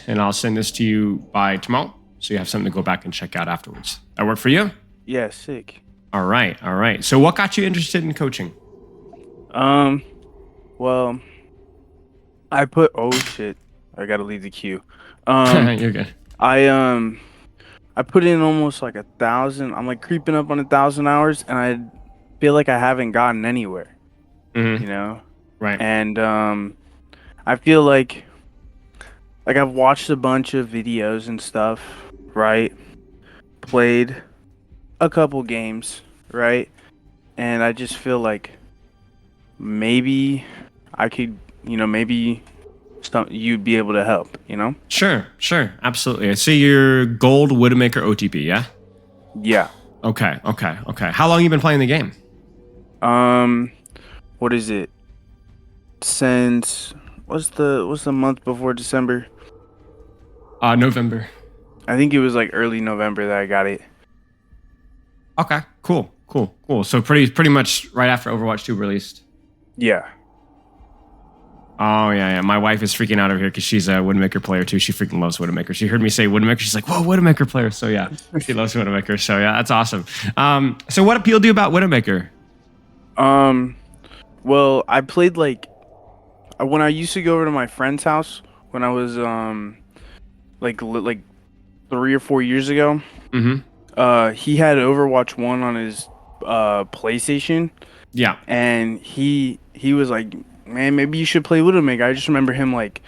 and I'll send this to you by tomorrow, so you have something to go back and check out afterwards. That work for you? Yeah, sick. All right. So what got you interested in coaching? Well, oh shit, I gotta leave the queue. You're good. I put in almost like 1,000. I'm like creeping up on 1,000 hours, and I feel like I haven't gotten anywhere. Mm-hmm. You know, Right. and I feel like I've watched a bunch of videos and stuff, right? Played a couple games, right? And I just feel like maybe I could, maybe you'd be able to help, Sure. Absolutely. I see your gold Widowmaker OTP, yeah? Yeah. Okay. How long you been playing the game? What is it? Since what's the month before December? November. I think it was like early November that I got it. Okay, cool. So pretty much right after Overwatch 2 released. Yeah. Oh, yeah. My wife is freaking out over here because she's a Widowmaker player, too. She freaking loves Widowmaker. She heard me say Widowmaker. She's like, whoa, Widowmaker player. So, yeah, she loves Widowmaker. So, yeah, that's awesome. So what appealed to you about Widowmaker? Well, I played when I used to go over to my friend's house when I was, like 3 or 4 years ago. Mm-hmm. He had Overwatch 1 on his, PlayStation. Yeah. And he was like, man, maybe you should play Widowmaker. I just remember him like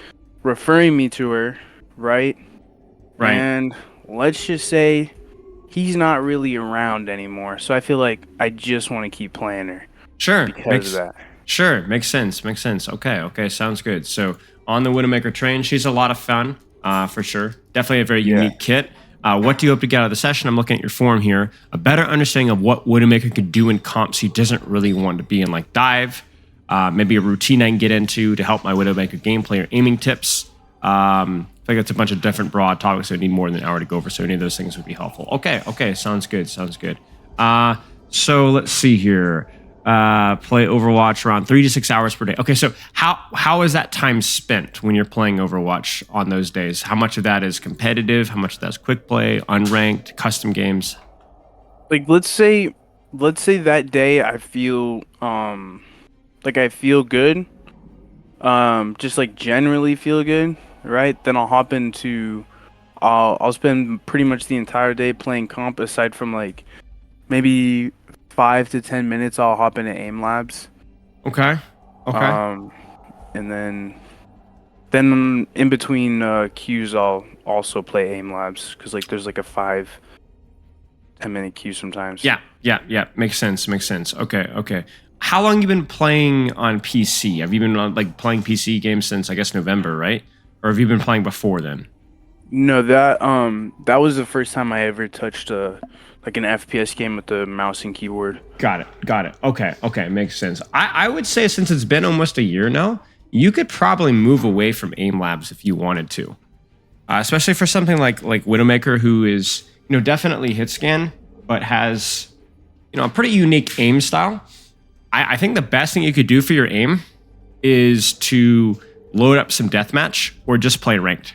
referring me to her, right? Right. And let's just say he's not really around anymore. So I feel like I just want to keep playing her. Sure. Because of that. Sure. Makes sense. Okay. Sounds good. So on the Widowmaker train, she's a lot of fun, for sure. Definitely a very unique kit. What do you hope to get out of the session? I'm looking at your form here. A better understanding of what Widowmaker could do in comps he doesn't really want to be in, like dive. Maybe a routine I can get into to help my Widowmaker gameplay or aiming tips. I think that's a bunch of different broad topics that need more than an hour to go over, so any of those things would be helpful. Okay, sounds good. So let's see here. Play Overwatch around 3 to 6 hours per day. Okay, so how is that time spent when you're playing Overwatch on those days? How much of that is competitive? How much of that is quick play, unranked, custom games? Like let's say that day I feel I feel good. Just like generally feel good, right? Then I'll hop into I'll spend pretty much the entire day playing comp aside from like maybe 5 to 10 minutes I'll hop into aim labs. Okay. And then in between queues I'll also play aim labs because like there's like a 5-10 minute queue sometimes. Yeah. Makes sense. Okay. How long you been playing on PC? Have you been like playing PC games since I guess November, right? Or have you been playing before then? No, that was the first time I ever touched like an FPS game with the mouse and keyboard. Got it. Okay, makes sense. I would say since it's been almost a year now, you could probably move away from aim labs if you wanted to, especially for something like Widowmaker, who is definitely hit scan, but has a pretty unique aim style. I think the best thing you could do for your aim is to load up some deathmatch or just play ranked.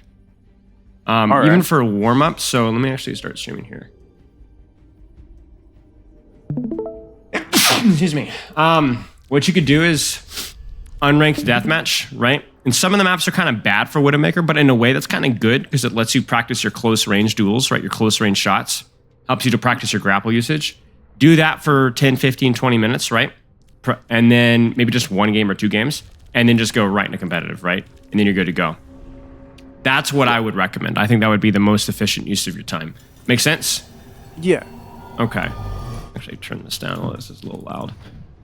Even for warm up. So let me actually start streaming here. Excuse me. What you could do is unranked deathmatch, right? And some of the maps are kind of bad for Widowmaker, but in a way that's kind of good because it lets you practice your close range duels, right? Your close range shots. Helps you to practice your grapple usage. Do that for 10, 15, 20 minutes, right? And then maybe just one game or two games, and then just go right into competitive, right? And then you're good to go. That's what I would recommend. I think that would be the most efficient use of your time. Make sense? Yeah. Okay. Actually, turn this down. This is a little loud.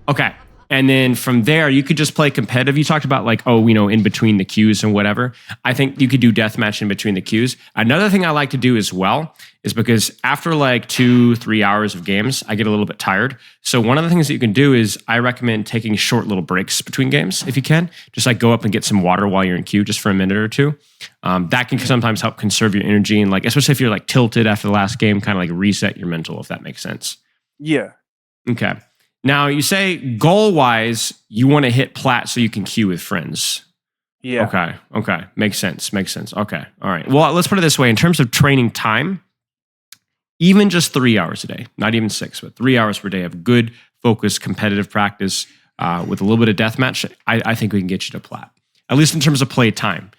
Okay. And then from there, you could just play competitive. You talked about in between the queues and whatever. I think you could do deathmatch in between the queues. Another thing I like to do as well is because after 2-3 hours of games, I get a little bit tired. So one of the things that you can do is I recommend taking short little breaks between games if you can. Just go up and get some water while you're in queue just for a minute or two. That can sometimes help conserve your energy and especially if you're tilted after the last game, kind of reset your mental, if that makes sense. Yeah. Okay. Now, you say goal-wise, you want to hit plat so you can queue with friends. Yeah. Okay. Okay. Makes sense. Makes sense. Okay. All right. Well, let's put it this way. In terms of training time, even just 3 hours a day, not even 6, but 3 hours per day of good, focused, competitive practice with a little bit of deathmatch, I think we can get you to plat. At least in terms of play time.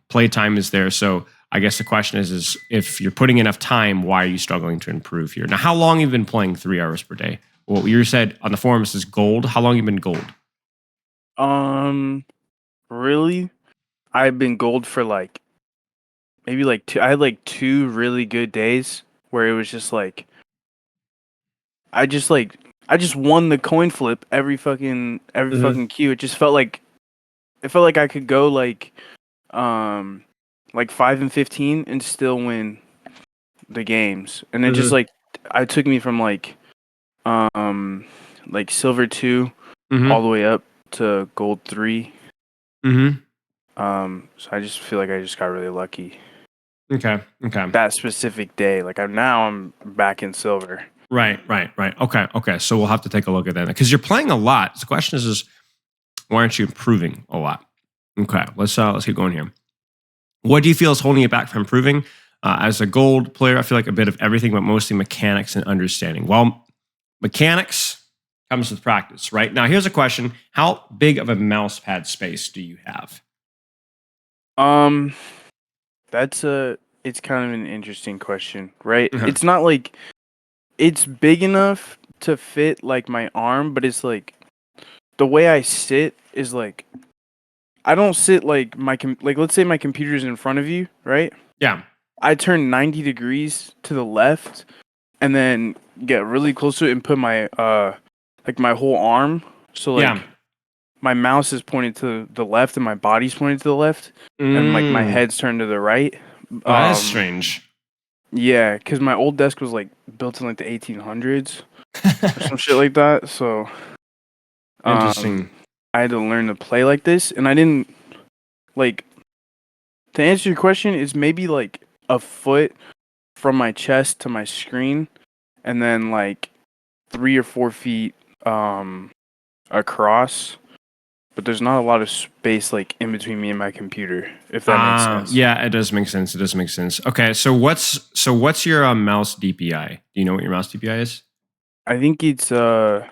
Play time is there. So I guess the question is if you're putting enough time, why are you struggling to improve here? Now, how long have you been playing 3 hours per day? Well, you said on the forums is gold. How long have you been gold? Um, really, I've been gold for like maybe like two. I had like 2 really good days where it was just like I just won the coin flip every Mm-hmm. fucking queue. It just felt like I could go um like 5 and 15 and still win the games. And it just Mm-hmm. I took me from um like silver 2 all Mm-hmm. the way up to gold 3. Mm-hmm. So I just feel like I just got really lucky Okay. Okay. that specific day. I'm back in silver. Right. Right. Right. Okay. Okay. So we'll have to take a look at that because you're playing a lot. The question is why aren't you improving a lot? Okay. Let's keep going here. What do you feel is holding you back from improving? As a gold player, I feel like a bit of everything, but mostly mechanics and understanding. Well, mechanics comes with practice, right? Now, here's a question: how big of a mouse pad space do you have? Um, that's a it's kind of an interesting question, right? Uh-huh. It's not like it's big enough to fit like my arm, but it's like the way I sit is like I don't sit like like let's say my computer's in front of you, right? Yeah, I turn 90 degrees to the left and then get really close to it and put my like my whole arm. So yeah. like my mouse is pointed to the left and my body's pointed to the left and like my Mm. head's turned to the right. Oh, that is Um strange. yeah, cuz my old desk was like built in like the 1800s or some shit like that. So um Interesting. I had to learn to play like this and I didn't like to answer your question is maybe like a foot from my chest to my screen and then like 3 or 4 feet across, but there's not a lot of space like in between me and my computer, if that makes sense. Yeah, it does make sense. It does make sense. Okay, so what's your mouse DPI? Do you know what your mouse DPI is? I think it's uh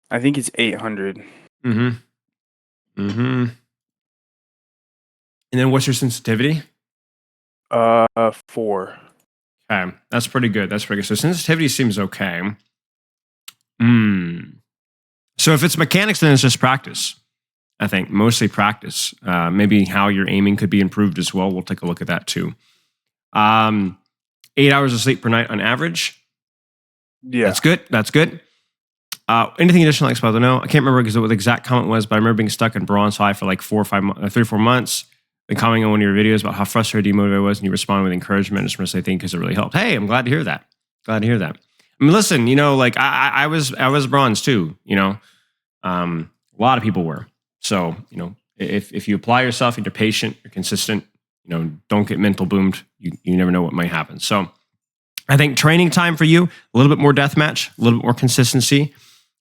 I think it's 800. Mm-hmm. Mm-hmm. And then what's your sensitivity? 4. Okay, that's pretty good. That's pretty good. So sensitivity seems okay. Hmm. So if it's mechanics, then it's just practice. I think mostly practice. Maybe how you're aiming could be improved as well. We'll take a look at that too. 8 hours of sleep per night on average. Yeah. That's good. That's good. Anything additional, like I don't know. I can't remember what the exact comment was, but I remember being stuck in bronze high for like 3 or 4 months. And commenting on one of your videos about how frustrated, demotivated I was, and you responded with encouragement. I just want to say thank you because it really helped. Hey, I'm glad to hear that. Glad to hear that. I mean, listen, like I was bronze too. A lot of people were. So, if you apply yourself, you're patient, you're consistent, don't get mental boomed. You never know what might happen. So, I think training time for you, a little bit more deathmatch, a little bit more consistency,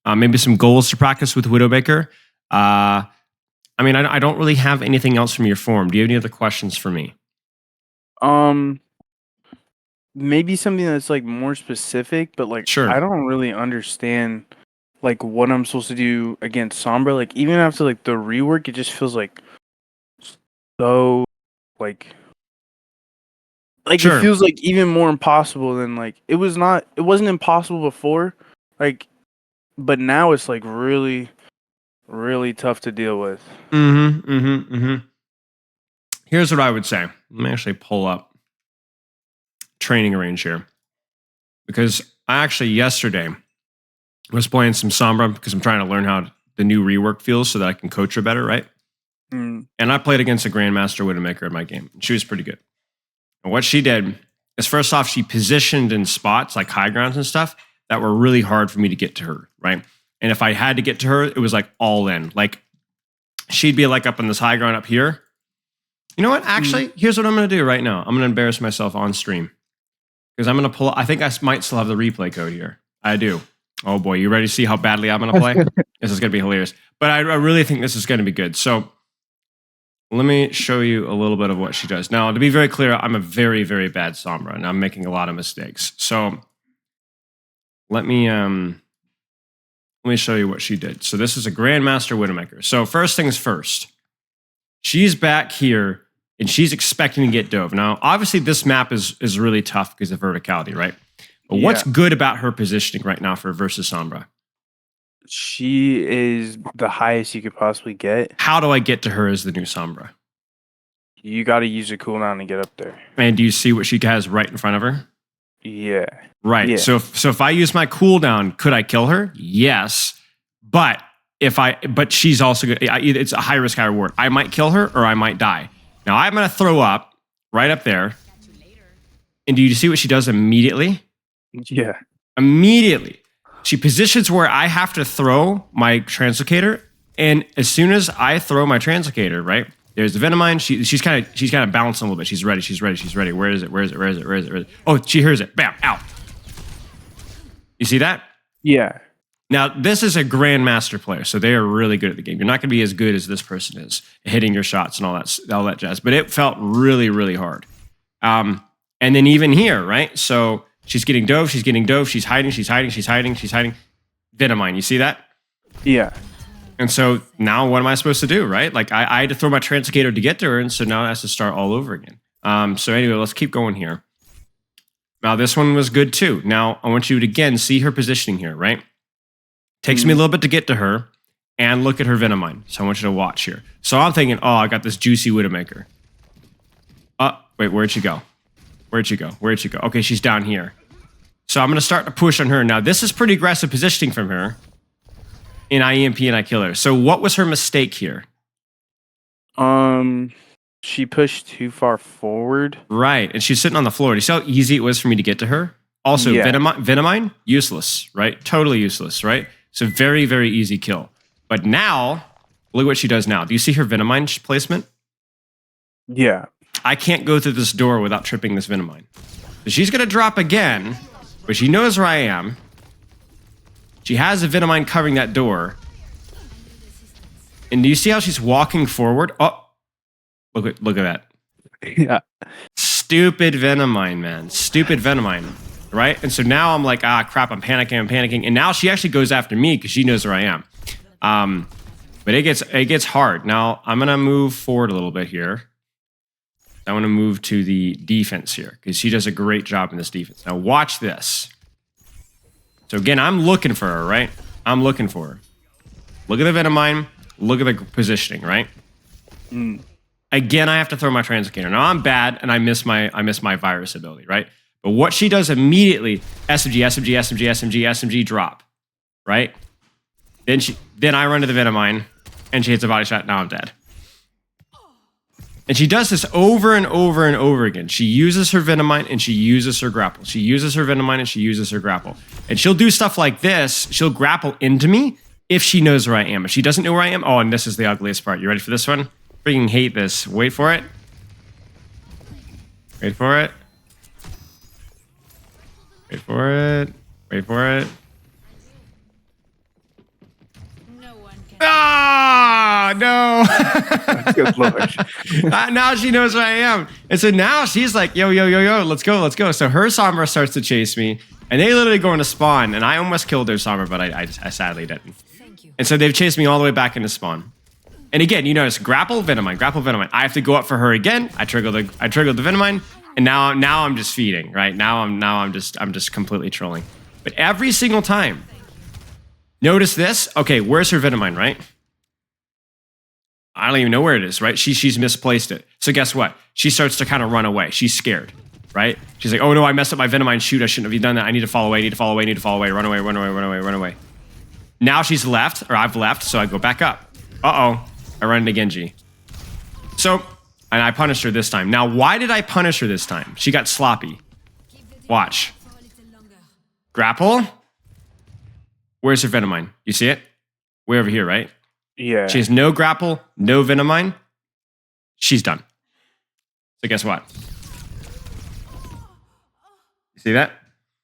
maybe some goals to practice with Widowmaker. I don't really have anything else from your forum. Do you have any other questions for me? Um Maybe something that's like more specific, but like Sure. I don't really understand like what I'm supposed to do against Sombra. Like even after like the rework, it just feels so like it Sure. feels like even more impossible than like it wasn't impossible before. Like but now it's like really really tough to deal with. Mm-hmm. Mm-hmm. Mm-hmm. Here's what I would say. Let me actually pull up training range here because I actually yesterday was playing some Sombra because I'm trying to learn how the new rework feels so that I can coach her better, right? Mm. And I played against a Grandmaster Widowmaker in my game. She was pretty good. And what she did is first off, she positioned in spots like high grounds and stuff that were really hard for me to get to her, right? And if I had to get to her, it was like all in. Like she'd be like up on this high ground up here. You know what? Mm. Actually, here's what I'm going to do right now. I'm going to embarrass myself on stream because I'm going to pull. I think I might still have the replay code here. I do. Oh boy, you ready to see how badly I'm going to play? This is going to be hilarious. But I really think this is going to be good. So let me show you a little bit of what she does. Now, to be very clear, I'm a very, very bad Sombra, and I'm making a lot of mistakes. So let me show you what she did. So this is a Grandmaster Widowmaker. So first things first, she's back here, and she's expecting to get dove. Now, obviously, this map is really tough because of verticality, right? But what's good about her positioning right now for versus Sombra? She is the highest you could possibly get. How do I get to her as the new Sombra? You got to use a cooldown to get up there. And do you see what she has right in front of her? Yeah. Right. Yeah. So if I use my cooldown, could I kill her? Yes. But she's also good. It's a high risk, high reward. I might kill her or I might die. Now I'm going to throw up right up there. And do you see what she does immediately? Yeah. Immediately. She positions where I have to throw my translocator. And as soon as I throw my translocator, right? There's the Venomine. She's kind of bouncing a little bit. She's ready. Where is it? Oh, she hears it. Bam, out. You see that? Yeah. Now, this is a Grandmaster player, so they are really good at the game. You're not going to be as good as this person is hitting your shots and all that jazz. But it felt really, really hard. And then even here, right? So she's getting dove. She's hiding. Venomine, you see that? Yeah. And so now what am I supposed to do, right? Like I had to throw my translocator to get to her, and so now it has to start all over again. So anyway, let's keep going here. Now this one was good too. Now I want you to again see her positioning here, right? Takes me a little bit to get to her, and look at her Venomine. So I want you to watch here. So I'm thinking, oh, I got this juicy Widowmaker. Wait, where'd she go? Okay, she's down here. So I'm going to start to push on her. Now this is pretty aggressive positioning from her. And I EMP and I kill her. So what was her mistake here? She pushed too far forward. Right, and she's sitting on the floor. Do you see how easy it was for me to get to her? Also, Yeah. Venomine, useless, right? Totally useless, right? So very, very easy kill. But now, look at what she does now. Do you see her Venomine placement? Yeah. I can't go through this door without tripping this Venomine. So she's going to drop again, but she knows where I am. She has a Venomine covering that door. And do you see how she's walking forward? Oh, look at that. Yeah. Stupid Venomine, man. Stupid Venomine. Right? And so now I'm like, crap, I'm panicking. And now she actually goes after me because she knows where I am. But it gets hard. Now I'm going to move forward a little bit here. I want to move to the defense here because she does a great job in this defense. Now watch this. So again, I'm looking for her, right? I'm looking for her. Look at the Venomine. Look at the positioning, right? Again, I have to throw my translocator. Now I'm bad, and I miss my virus ability, right? But what she does immediately, SMG, drop, right? Then I run to the Venomine, and she hits a body shot. Now I'm dead. And she does this over and over and over again. She uses her Venomine and she uses her grapple. She uses her Venomine and she uses her grapple. And she'll do stuff like this. She'll grapple into me if she knows where I am. If she doesn't know where I am, oh, and this is the ugliest part. You ready for this one? Freaking hate this. Wait for it. Wait for it. Wait for it. Wait for it. Ah, no. Good lord. Now she knows where I am. And so now she's like, yo, let's go. So her Sombra starts to chase me, and they literally go into spawn, and I almost killed their Sombra, but I sadly didn't. And so they've chased me all the way back into spawn. And again, you notice grapple, Venomine. I have to go up for her again. I trigger the Venomine, and now I'm just feeding, right? Now I'm just completely trolling. But every single time, notice this. Okay, where's her Venomine, right? I don't even know where it is, right? She's misplaced it. So guess what? She starts to kind of run away. She's scared, right? She's like, oh no, I messed up my Venomine. Shoot, I shouldn't have done that. I need to fall away, Run away. Now she's left, or I've left, so I go back up. Uh-oh, I run into Genji. So, and I punished her this time. Now, why did I punish her this time? She got sloppy. Watch. Grapple. Where's her Venomine? You see it? Way over here, right? Yeah. She has no grapple, no Venomine. She's done. So guess what? You see that?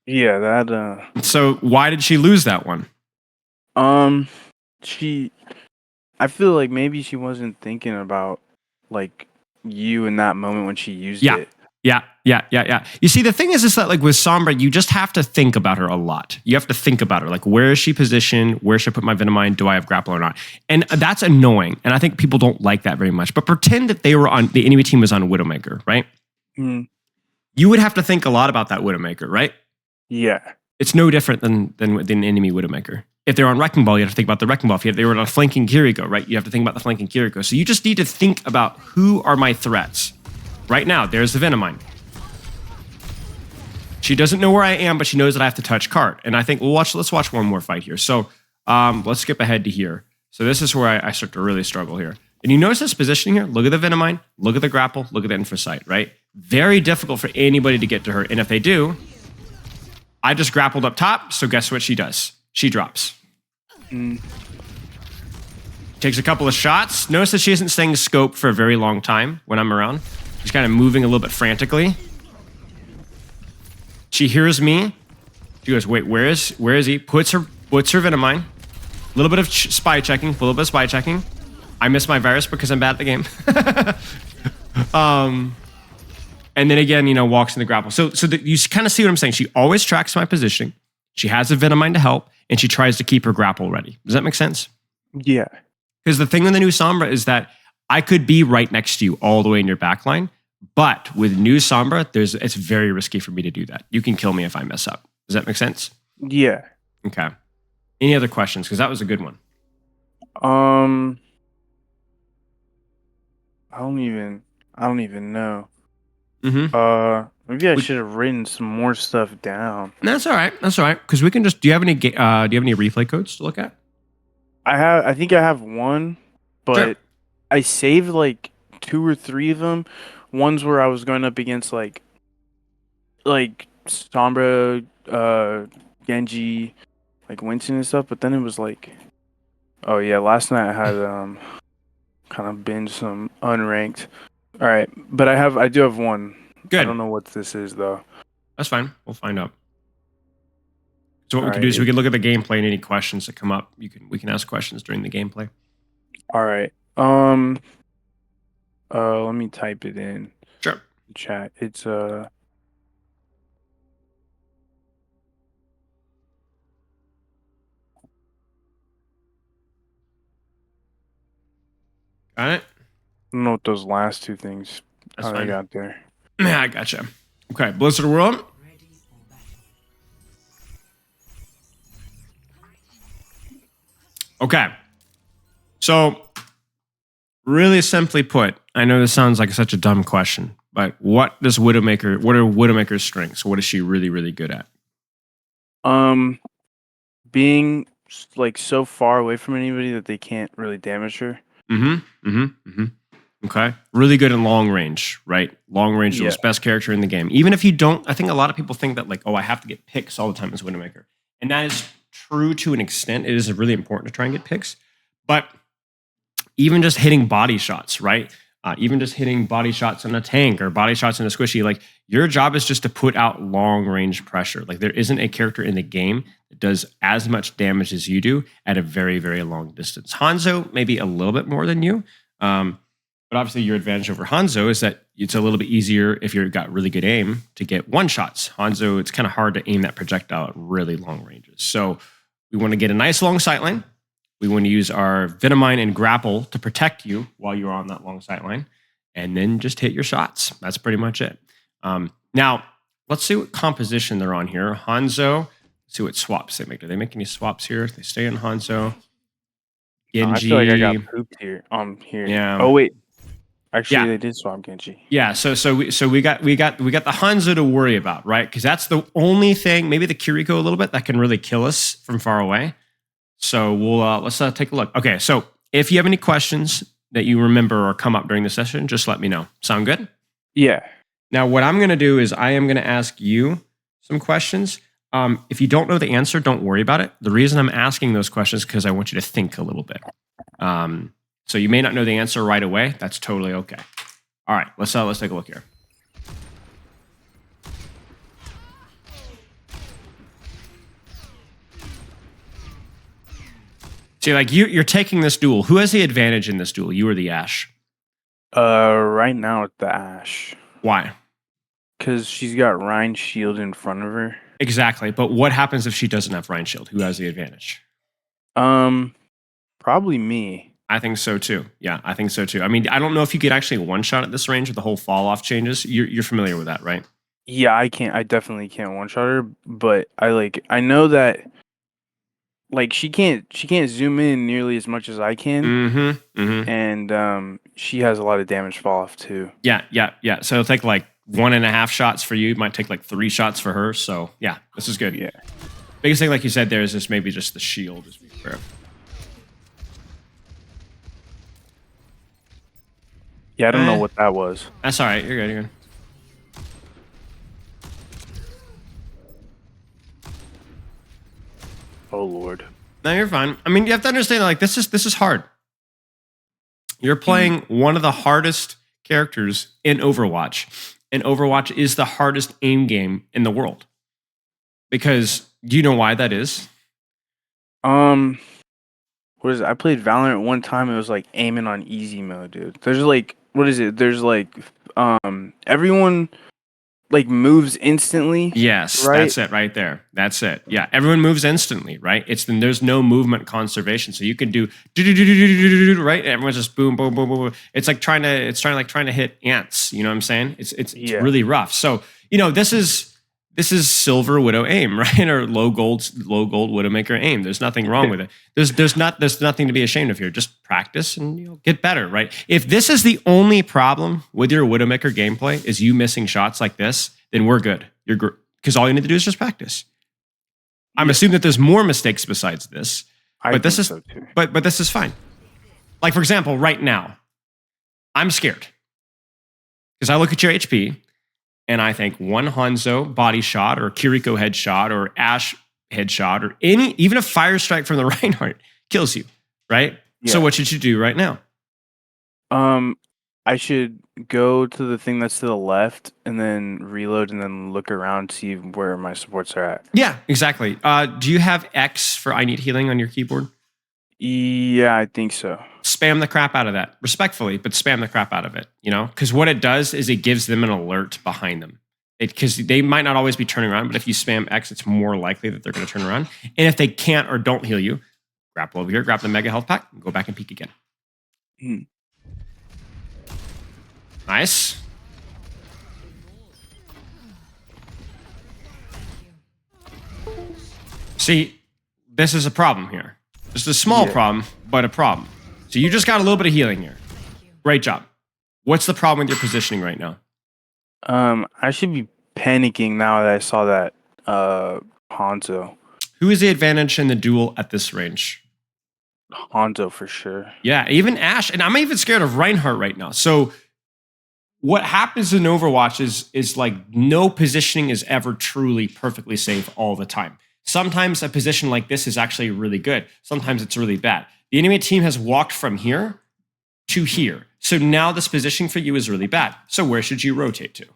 Yeah, that So why did she lose that one? I feel like maybe she wasn't thinking about like you in that moment when she used Yeah. it. Yeah. You see, the thing is that like with Sombra, you just have to think about her a lot. You have to think about her. Like, where is she positioned? Where should I put my Venomine? Do I have grapple or not? And that's annoying. And I think people don't like that very much. But pretend that the enemy team was on Widowmaker, right? Mm. You would have to think a lot about that Widowmaker, right? Yeah. It's no different than enemy Widowmaker. If they're on Wrecking Ball, you have to think about the Wrecking Ball. If they were on a flanking Kiriko, right? You have to think about the flanking Kiriko. So you just need to think about who are my threats. Right now, there's the Venomine. She doesn't know where I am, but she knows that I have to touch cart. And I think let's watch one more fight here. So let's skip ahead to here. So this is where I start to really struggle here. And you notice this positioning here? Look at the Venomine, look at the grapple, look at the Infrasight, right? Very difficult for anybody to get to her. And if they do, I just grappled up top, so guess what she does? She drops. Takes a couple of shots. Notice that she isn't staying scope for a very long time when I'm around. She's kind of moving a little bit frantically. She hears me. She goes, wait, where is he? Puts her Venomine. A little bit of spy checking. I miss my virus because I'm bad at the game. And then again, walks in the grapple. So you kind of see what I'm saying. She always tracks my positioning. She has a Venomine to help, and she tries to keep her grapple ready. Does that make sense? Yeah. Because the thing with the new Sombra is that I could be right next to you all the way in your backline, but with new Sombra, it's very risky for me to do that. You can kill me if I mess up. Does that make sense? Yeah. Okay. Any other questions? Because that was a good one. I don't even know. Maybe I should have written some more stuff down. That's all right. Because we can just. Do you have any replay codes to look at? I think I have one, but Sure. I saved like 2 or 3 of them. Ones where I was going up against like Sombra, Genji, like Winston and stuff. But then it was like, oh yeah, last night I had kind of binge some unranked. All right, but I do have one. Good. I don't know what this is though. That's fine. We'll find out. So what we All can do right. is we can look at the gameplay and any questions that come up. We can ask questions during the gameplay. All right. Let me type it in. Sure. Chat. It's Got it? I don't know what those last 2 things That's how they fine. got there. Yeah, I gotcha. Okay, Blizzard World. Okay. So, really simply put, I know this sounds like such a dumb question, but what are Widowmaker's strengths? What is she really, really good at? Being like so far away from anybody that they can't really damage her. Okay. Really good in long range, right? Long range duels, best character in the game. Even if you don't, I think a lot of people think that like, oh, I have to get picks all the time as Widowmaker. And that is true to an extent. It is really important to try and get picks. But even just hitting body shots, right? Even just hitting body shots on a tank or body shots in a squishy, like your job is just to put out long range pressure. Like there isn't a character in the game that does as much damage as you do at a very, very long distance. Hanzo, maybe a little bit more than you. But obviously your advantage over Hanzo is that it's a little bit easier if you've got really good aim to get one shots. Hanzo, it's kind of hard to aim that projectile at really long ranges. So we want to get a nice long sightline. We want to use our Venomine and Grapple to protect you while you're on that long sightline. And then just hit your shots. That's pretty much it. Now, let's see what composition they're on here. Hanzo, let's see what swaps they make. Do they make any swaps here? They stay in Hanzo. Genji. I feel like I got pooped here. Here. Yeah. Oh wait. Actually, they did swap Genji. Yeah, so we got the Hanzo to worry about, right? Because that's the only thing, maybe the Kiriko a little bit, that can really kill us from far away. So we'll let's take a look. Okay, so if you have any questions that you remember or come up during the session, just let me know. Sound good? Yeah. Now, what I'm going to do is I am going to ask you some questions. If you don't know the answer, don't worry about it. The reason I'm asking those questions is because I want you to think a little bit. So you may not know the answer right away. That's totally okay. All right, let's take a look here. See, like you're taking this duel. Who has the advantage in this duel? You or the Ashe? Right now it's the Ashe, Why? cause she's got Ryan's shield in front of her. Exactly. But what happens if she doesn't have Rhine Shield? Who has the advantage? Um, Probably me. I think so too. Yeah, I think so too. I mean, I don't know if you could actually one shot at this range with the whole fall off changes. You're familiar with that, right? Yeah, I can't. I definitely can't one shot her, but I know that like she can't zoom in nearly as much as I can, Mm-hmm. Mm-hmm. and she has a lot of damage fall off too. Yeah, yeah, yeah. So it'll take like 1.5 shots for you. It might take like 3 shots for her. So yeah, this is good. Yeah. Biggest thing, like you said, there is just maybe just the shield. Just be fair. Yeah, I don't know Eh, what that was. that's all right. You're good. You're good. Oh Lord. No, you're fine. I mean, you have to understand, like this is hard. You're playing one of the hardest characters in Overwatch, and Overwatch is the hardest aim game in the world. Because do you know why that is? Um, what is it? I played Valorant one time. It was like aiming on easy mode, dude. There's like, what is it? There's like, everyone like moves instantly, Yes, right? that's it right there. That's it. Yeah, everyone moves instantly, right? It's then there's no movement conservation, so you can do right. Everyone's just boom, boom, boom, boom, boom. It's like trying to hit ants. You know what I'm saying? It's Yeah. really rough. So this is silver widow aim, right? Or low gold Widowmaker aim. There's nothing wrong with it. There's nothing to be ashamed of here. Just practice and you'll get better, right? If this is the only problem with your Widowmaker gameplay is you missing shots like this, then we're good. You're good because all you need to do is just practice. I'm Yeah. assuming that there's more mistakes besides this, I but this think is so too. but this is fine. Like for example, right now, I'm scared because I look at your HP and I think one Hanzo body shot or Kiriko headshot or Ash headshot or even a fire strike from the Reinhardt kills you, right? So Yeah. what should you do right now? I should go to the thing that's to the left and then reload and then look around, see where my supports are at. Yeah, exactly. Do you have X for I need healing on your keyboard? Yeah, I think so. Spam the crap out of that, respectfully, but spam the crap out of it, because what it does is it gives them an alert behind them. Because they might not always be turning around, but if you spam X, it's more likely that they're going to turn around. And if they can't or don't heal you, grapple over here, grab the mega health pack, and go back and peek again. Hmm. Nice. See, this is a problem here. This is a small problem, but a problem. So you just got a little bit of healing here. Great job. What's the problem with your positioning right now? I should be panicking now that I saw that Hanzo. Who is the advantage in the duel at this range? Hanzo for sure. Yeah, even Ash, and I'm even scared of Reinhardt right now. So what happens in Overwatch is like no positioning is ever truly perfectly safe all the time. Sometimes a position like this is actually really good. Sometimes it's really bad. The enemy team has walked from here to here. So now this positioning for you is really bad. So where should you rotate to?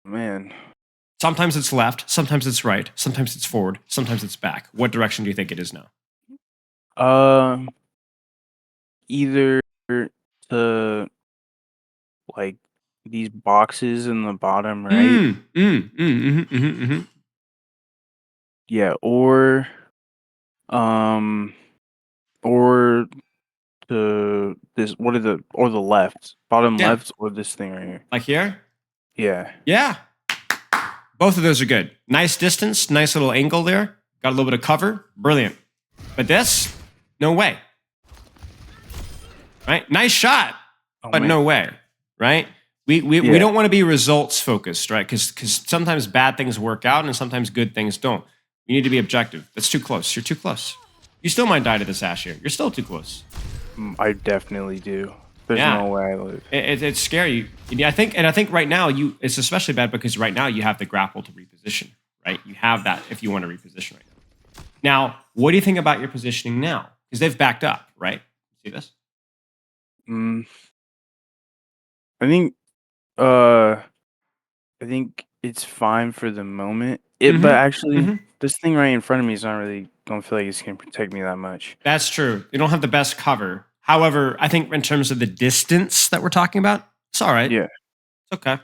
Man. Sometimes it's left, sometimes it's right, sometimes it's forward, sometimes it's back. What direction do you think it is now? Either to like these boxes in the bottom right. Yeah, or to this or the left. Bottom Yeah. left or this thing right here. Like here? Yeah. Yeah. Both of those are good. Nice distance, nice little angle there. Got a little bit of cover. Brilliant. But this, no way. Right? Nice shot, but man. no way. Right? We don't want to be results focused, right? Because sometimes bad things work out and sometimes good things don't. You need to be objective. That's too close. You're too close. You still might die to this Ash here. You're still too close. I definitely do. There's Yeah. no way I live. It's scary. I think right now it's especially bad because right now you have the grapple to reposition, right? You have that if you want to reposition right now. Now, what do you think about your positioning now? Because they've backed up, right? See this? I think it's fine for the moment. But actually this thing right in front of me is not really don't feel like it's gonna protect me that much. That's true. You don't have the best cover. However, I think in terms of the distance that we're talking about, it's all right. Yeah. It's okay.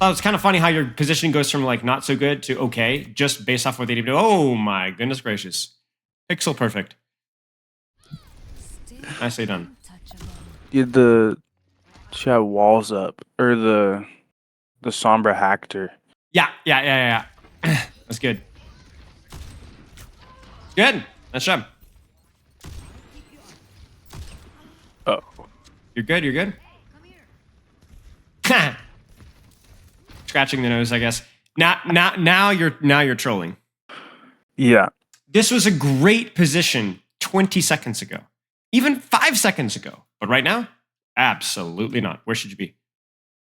Oh, it's kind of funny how your positioning goes from like not so good to okay, just based off what they do. Oh my goodness gracious. Pixel perfect. Nicely done. You had the chat walls up or the Sombra Hactor. Yeah. That's good. Good. Nice job. Oh. You're good. Scratching the nose, I guess. Now you're trolling. Yeah. This was a great position 20 seconds ago, even 5 seconds ago. But right now, absolutely not. Where should you be?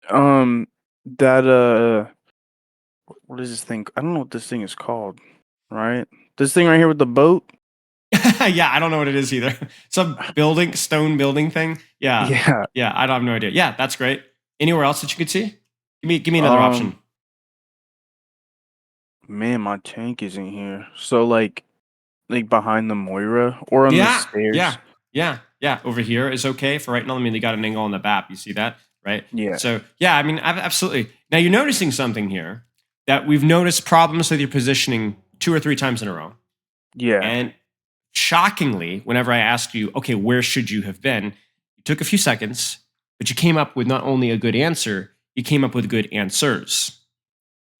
That what is this thing? I don't know what this thing is called. Right? This thing right here with the boat. Yeah, I don't know what it is either. Some building, stone building thing. Yeah. I don't have no idea. Yeah, that's great. Anywhere else that you could see? Give me another option. Man, my tank isn't here. So like behind the Moira or on the stairs. Yeah. Over here is okay for right now. I mean, they got an angle on the map. You see that, right? Yeah. So yeah, I mean, absolutely. Now you're noticing something here that we've noticed problems with your positioning 2 or 3 times in a row. Yeah. And shockingly, whenever I asked you, okay, where should you have been? You took a few seconds, but you came up with not only a good answer, you came up with good answers.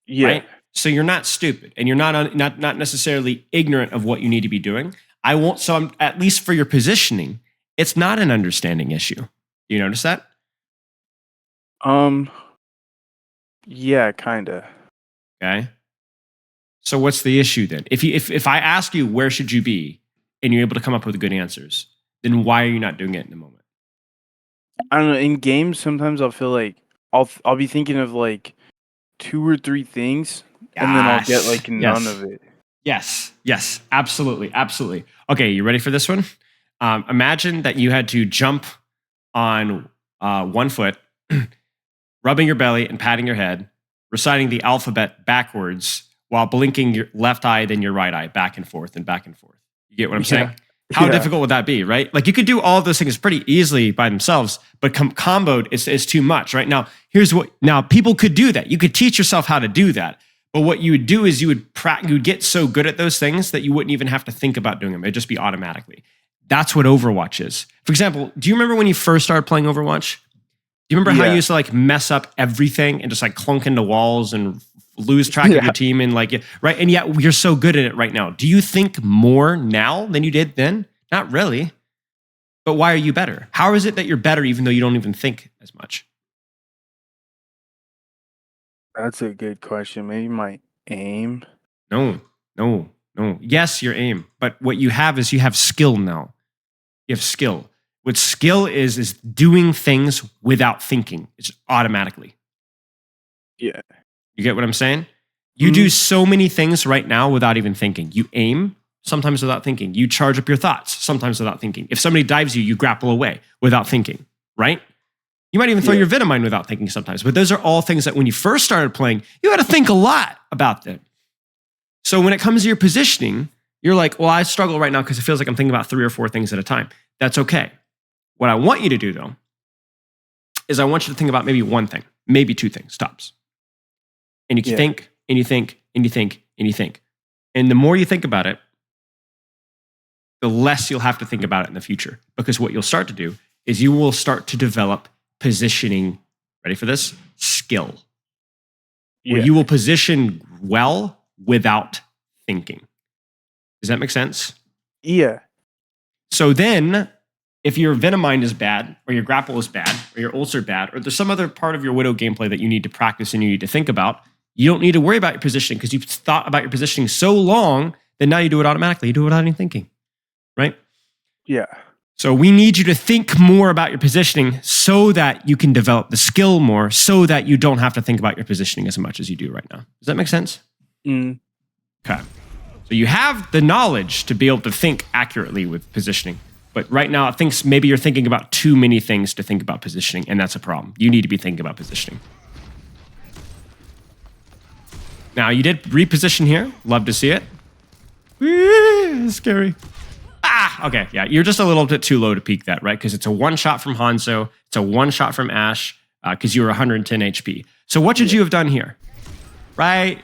Yeah. Right? So you're not stupid, and you're not necessarily ignorant of what you need to be doing. So at least for your positioning, it's not an understanding issue. Do you notice that? Yeah, kinda. Okay. So what's the issue then? If I ask you where should you be, and you're able to come up with good answers, then why are you not doing it in the moment? I don't know. In games, sometimes I'll feel like I'll be thinking of like 2 or 3 things, and then I'll get like none of it. Yes, absolutely. Okay, you ready for this one? Imagine that you had to jump on 1 foot, rubbing your belly and patting your head, reciting the alphabet backwards while blinking your left eye, then your right eye, back and forth and back and forth. You get what I'm saying? How difficult would that be, right? Like you could do all of those things pretty easily by themselves, but comboed is too much, right? Now people could do that. You could teach yourself how to do that. But what you would do is you would get so good at those things that you wouldn't even have to think about doing them. It'd just be automatically. That's what Overwatch is. For example, do you remember when you first started playing Overwatch? Do you remember how you used to like mess up everything and just like clunk into walls and lose track of your team and like, right? And yet you're so good at it right now. Do you think more now than you did then? Not really. But why are you better? How is it that you're better even though you don't even think as much? That's a good question. Maybe my aim. No. Yes, your aim. But what you have is you have skill now. You have skill. What skill is doing things without thinking. It's automatically. Yeah. You get what I'm saying? You do so many things right now without even thinking. You aim, sometimes without thinking. You charge up your thoughts, sometimes without thinking. If somebody dives you, you grapple away without thinking, right? You might even throw your Widowmine without thinking sometimes. But those are all things that when you first started playing, you had to think a lot about them. So when it comes to your positioning, you're like, well, I struggle right now because it feels like I'm thinking about 3 or 4 things at a time. That's okay. What I want you to do, though, is I want you to think about maybe 1 thing, maybe 2 things, tops. And you can think, and you think, and you think, and you think. And the more you think about it, the less you'll have to think about it in the future. Because what you'll start to do is you will start to develop positioning, ready for this? Skill. Where you will position well without thinking. Does that make sense? Yeah. So then, if your Venomine is bad, or your grapple is bad, or your ults are bad, or there's some other part of your Widow gameplay that you need to practice and you need to think about, you don't need to worry about your positioning because you've thought about your positioning so long that now you do it automatically. You do it without any thinking, right? Yeah. So we need you to think more about your positioning so that you can develop the skill more so that you don't have to think about your positioning as much as you do right now. Does that make sense? Okay. So you have the knowledge to be able to think accurately with positioning. But right now, maybe you're thinking about too many things to think about positioning, and that's a problem. You need to be thinking about positioning. Now, you did reposition here. Love to see it. Scary. Ah! Okay, yeah, you're just a little bit too low to peak that, right? Because it's a one shot from Hanzo, it's a one shot from Ashe, because you were 110 HP. So what should you have done here? Right?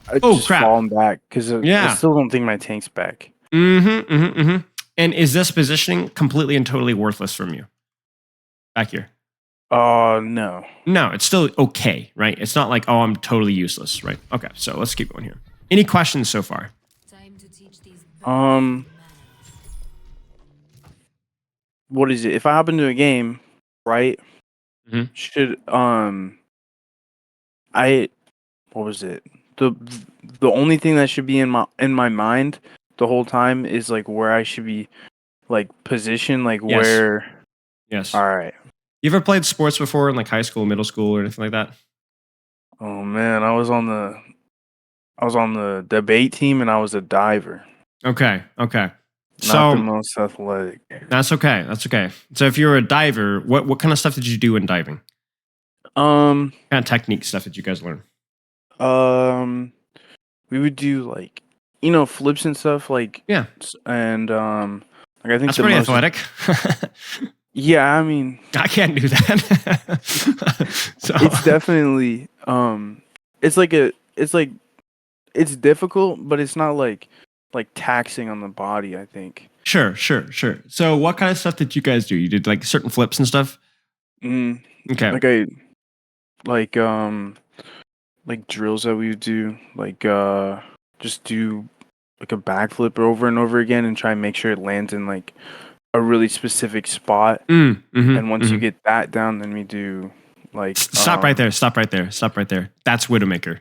I Oh just crap! falling back because I Yeah. still don't think my tank's back. And is this positioning completely and totally worthless from you? Back here. Oh no. No, it's still okay, right? It's not like, oh, I'm totally useless, right? Okay, so let's keep going here. Any questions so far? What is it? If I hop into a game, right? Mhm. Should I what was it? The the only thing that should be in my mind the whole time is like where I should be like positioned, like Yes. where. Yes. All right. You ever played sports before in like high school, middle school, or anything like that? Oh man, I was on the debate team and I was a diver. Okay. Not the So most athletic. that's okay. That's okay. So if you're a diver, what kind of stuff did you do in diving? Um, What kind of technique stuff did you guys learn? we would do like flips and stuff like Yeah, and like I think that's the pretty most. athletic. Yeah, I mean I can't do that. So it's definitely it's difficult, but it's not like taxing on the body, I think. sure. So what kind of stuff did you guys do? You did like certain flips and stuff. Mm, Okay. like I like drills that we would do, like just do like a backflip over and over again and try and make sure it lands in like a really specific spot. And once you get that down, then we do like Stop right there. Stop right there. That's Widowmaker.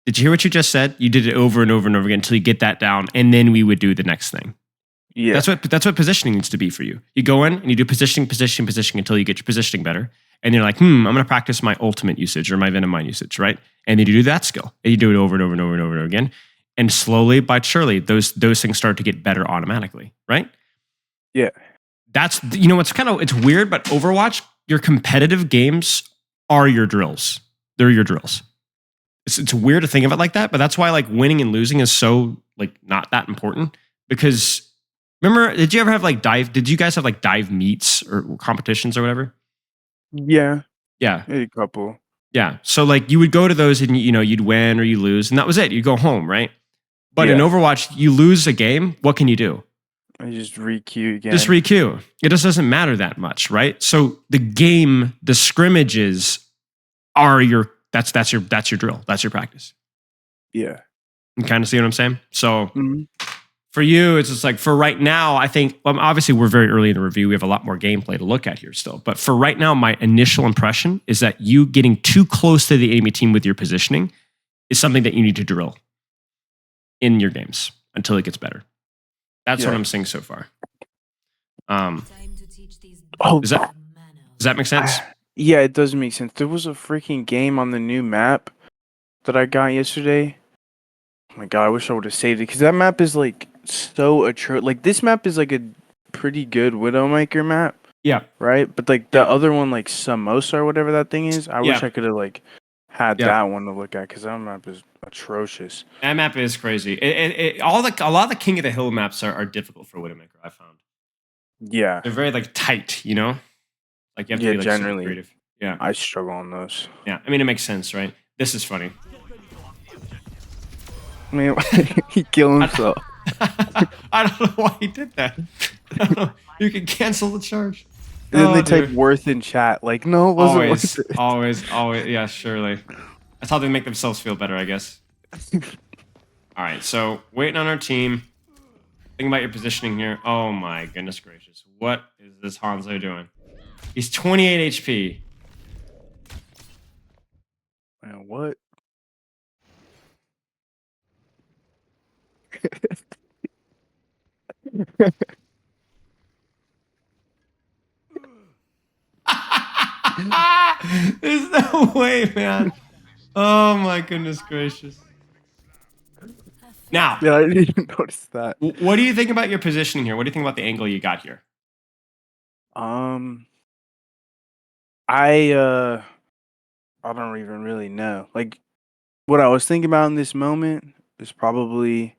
Did you hear what you just said? You did it over and over and over again until you get that down, and then we would do the next thing. Yeah. That's what positioning needs to be for you. You go in and you do positioning until you get your positioning better. And you're like, I'm going to practice my ultimate usage or my Venom Mine usage, right? And then you do that skill. And you do it over and over and over and over and over again. And slowly but surely, those things start to get better automatically, right? Yeah. That's, it's weird, but Overwatch, your competitive games are your drills. They're your drills. It's weird to think of it like that, but that's why like winning and losing is so like not that important. Because remember, did you guys have like dive meets or competitions or whatever? Yeah. Yeah. A couple. Yeah. So like you would go to those and you'd win or you lose and that was it. You go home, right? But in Overwatch, you lose a game, what can you do? I just re-queue again. Just re-queue. It just doesn't matter that much, right? So the scrimmages are that's your drill. That's your practice. Yeah. You kind of see what I'm saying? So Mhm. for you, it's just like for right now, I think, obviously we're very early in the review. We have a lot more gameplay to look at here still. But for right now, my initial impression is that you getting too close to the enemy team with your positioning is something that you need to drill in your games until it gets better. That's what I'm seeing so far. Does that make sense? Yeah, it does make sense. There was a freaking game on the new map that I got yesterday. Oh my god, I wish I would have saved it because that map is like so atrocious. Like this map is like a pretty good Widowmaker map. Yeah. Right? But like the other one, like Samosa or whatever that thing is, I wish I could have like had that one to look at because that map is atrocious. That map is crazy. A lot of the King of the Hill maps are difficult for Widowmaker, I found. Yeah. They're very like tight, Like you have to be like generally, super creative. Yeah. I struggle on those. Yeah. I mean, it makes sense, right? This is funny. Man, he killed himself. I don't know why he did that. You can cancel the charge. And then they type worth in chat. Like, no, it wasn't worth it. Always. Yeah, surely. That's how they make themselves feel better, I guess. All right, so waiting on our team. Think about your positioning here. Oh my goodness gracious. What is this Hanzo doing? He's 28 HP. Man, what? There's no way, man. Oh my goodness gracious. Now, Yeah, I didn't even notice that. What do you think about your positioning here? What do you think about the angle you got here? I don't even really know. Like, what I was thinking about in this moment is probably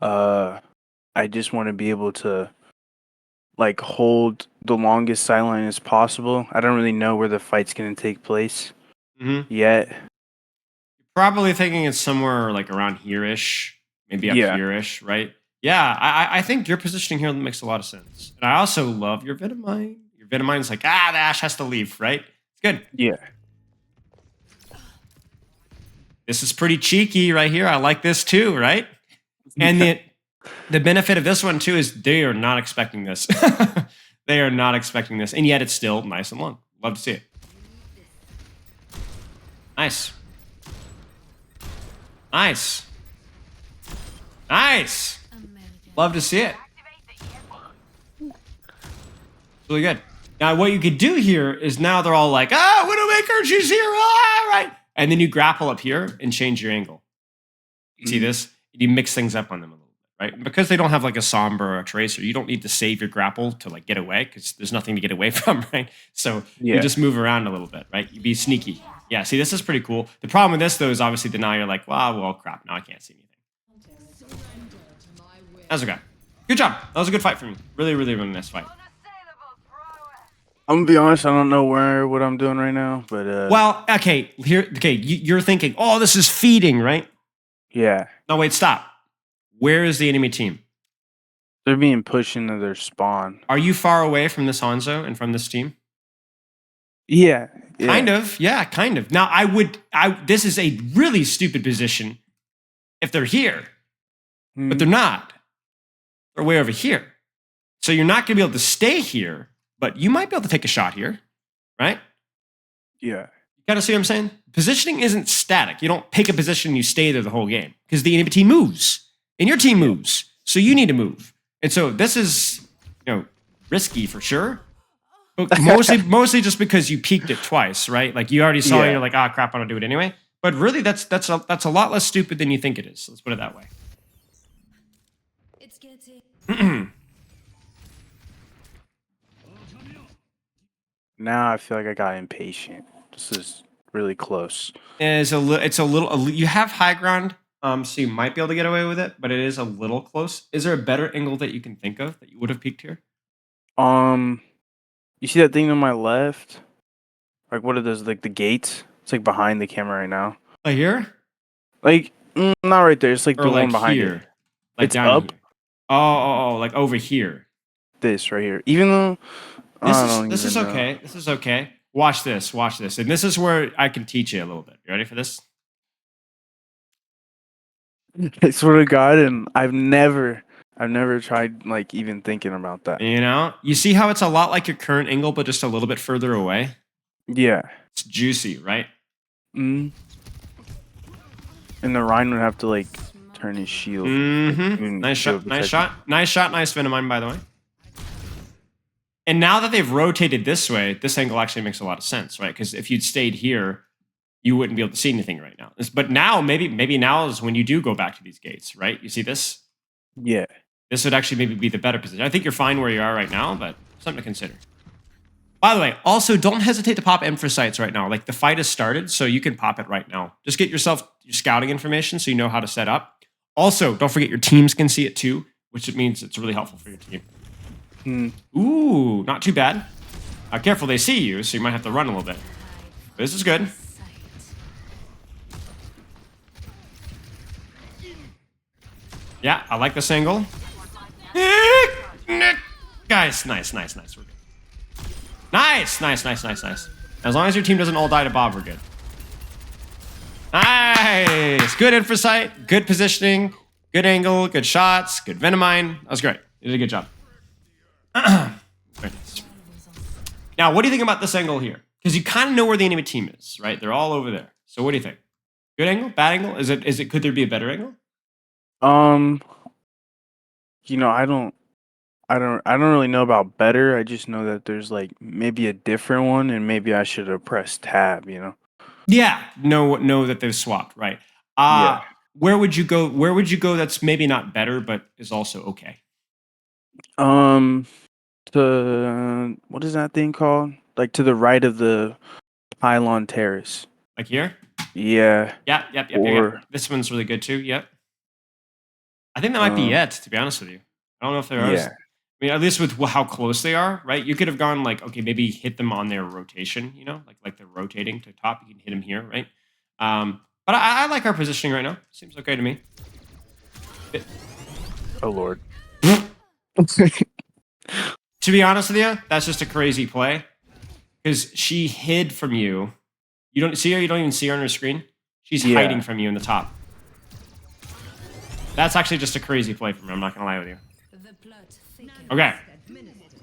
Uh, I just want to be able to like hold the longest sideline as possible. I don't really know where the fight's gonna take place Mm-hmm. yet. Probably thinking it's somewhere like around here-ish, maybe up Yeah, here-ish, right? Yeah, I think your positioning here makes a lot of sense. And I also love your Vitamine. Your Vitamine's like, the Ash has to leave, right? It's good. yeah, This is pretty cheeky right here. I like this too, right? And yeah. the benefit of this one too is they are not expecting this. They are not expecting this, and yet it's still nice and long. Love to see it. Nice, nice, nice. Love to see it. Really good. Now, what you could do here is now they're all like, Widowmaker, she's here, right? And then you grapple up here and change your angle. You see this? You mix things up on them a little bit, right? And because they don't have like a Sombra or a Tracer, you don't need to save your grapple to like get away because there's nothing to get away from, right? So you Yeah. just move around a little bit, right? You be sneaky. Yeah, see, this is pretty cool. The problem with this, though, is obviously that now you're like, well, crap, now I can't see anything. That's okay. Good job. That was a good fight for me. Really, really, really nice fight. I'm gonna be honest. I don't know what I'm doing right now, but Well, okay, you're thinking, oh, this is feeding, right? yeah, No, wait, stop. Where is the enemy team? they're being pushed into their spawn. Are you far away from this Hanzo and from this team? Yeah, yeah. Kind of, yeah, kind of. Now, this is a really stupid position if they're here, but they're not. They're way over here. So you're not going to be able to stay here, but you might be able to take a shot here, right? Yeah. You kind of see what I'm saying? Positioning isn't static. You don't pick a position and you stay there the whole game because the enemy team moves and your team moves. So you need to move. And so this is, risky for sure. But mostly just because you peeked it twice, right? Like you already saw it, Yeah. you're like, crap, I'm gonna do it anyway. But really that's a lot less stupid than you think it is. Let's put it that way. It's getting. Now I feel like I got impatient. This is really close. It's a little you have high ground, so you might be able to get away with it, but it is a little close. Is there a better angle that you can think of that you would have peeked here? You see that thing on my left? Like what are those? Like the gates? It's like behind the camera right now. Like here? Like not right there. It's like Or the like one behind here? it. Like It's down up. here. Oh, like over here. This right here. Even though This is okay. This is okay. Watch this. And this is where I can teach you a little bit. You ready for this? I swear to God, and I've never tried like even thinking about that. You see how it's a lot like your current angle, but just a little bit further away? Yeah. It's juicy, right? And the Rhine would have to like turn his shield. Mm-hmm. Nice shot. Nice Venomine, by the way. And now that they've rotated this way, this angle actually makes a lot of sense, right? Because if you'd stayed here, you wouldn't be able to see anything right now. But now, maybe now is when you do go back to these gates, right? You see this? Yeah. This would actually maybe be the better position. I think you're fine where you are right now, but something to consider. By the way, also don't hesitate to pop Emphasites right now. Like the fight has started, so you can pop it right now. Just get yourself your scouting information so you know how to set up. Also, don't forget your teams can see it too, which means it's really helpful for your team. Ooh, not too bad. Careful, they see you, so you might have to run a little bit. This is good. Yeah, I like this angle. Guys, nice. We're good. Nice. As long as your team doesn't all die to Bob, we're good. Nice. Good infosight, good positioning, good angle, good shots, good Venomine. That was great. You did a good job. Very nice. Now, what do you think about this angle here? Because you kind of know where the enemy team is, right? They're all over there. So what do you think? Good angle? Bad angle? Is it? Could there be a better angle? I don't really know about better. I just know that there's like maybe a different one, and maybe I should have pressed tab. Yeah. Know that they've swapped, right? Yeah. Where would you go? Where would you go? That's maybe not better, but is also okay. To what is that thing called? Like to the right of the pylon terrace. Like here? Yeah. Yeah. Or This one's really good too. Yep. I think that might be it, to be honest with you. I don't know if there are. Yeah. I mean, at least with how close they are, right? You could have gone like, okay, maybe hit them on their rotation, you know, like they're rotating to top. You can hit them here, right? But I like our positioning right now. Seems okay to me. Oh Lord. To be honest with you, that's just a crazy play because she hid from you. You don't see her. You don't even see her on her screen. She's hiding from you in the top. That's actually just a crazy play from her. I'm not gonna lie with you. Okay.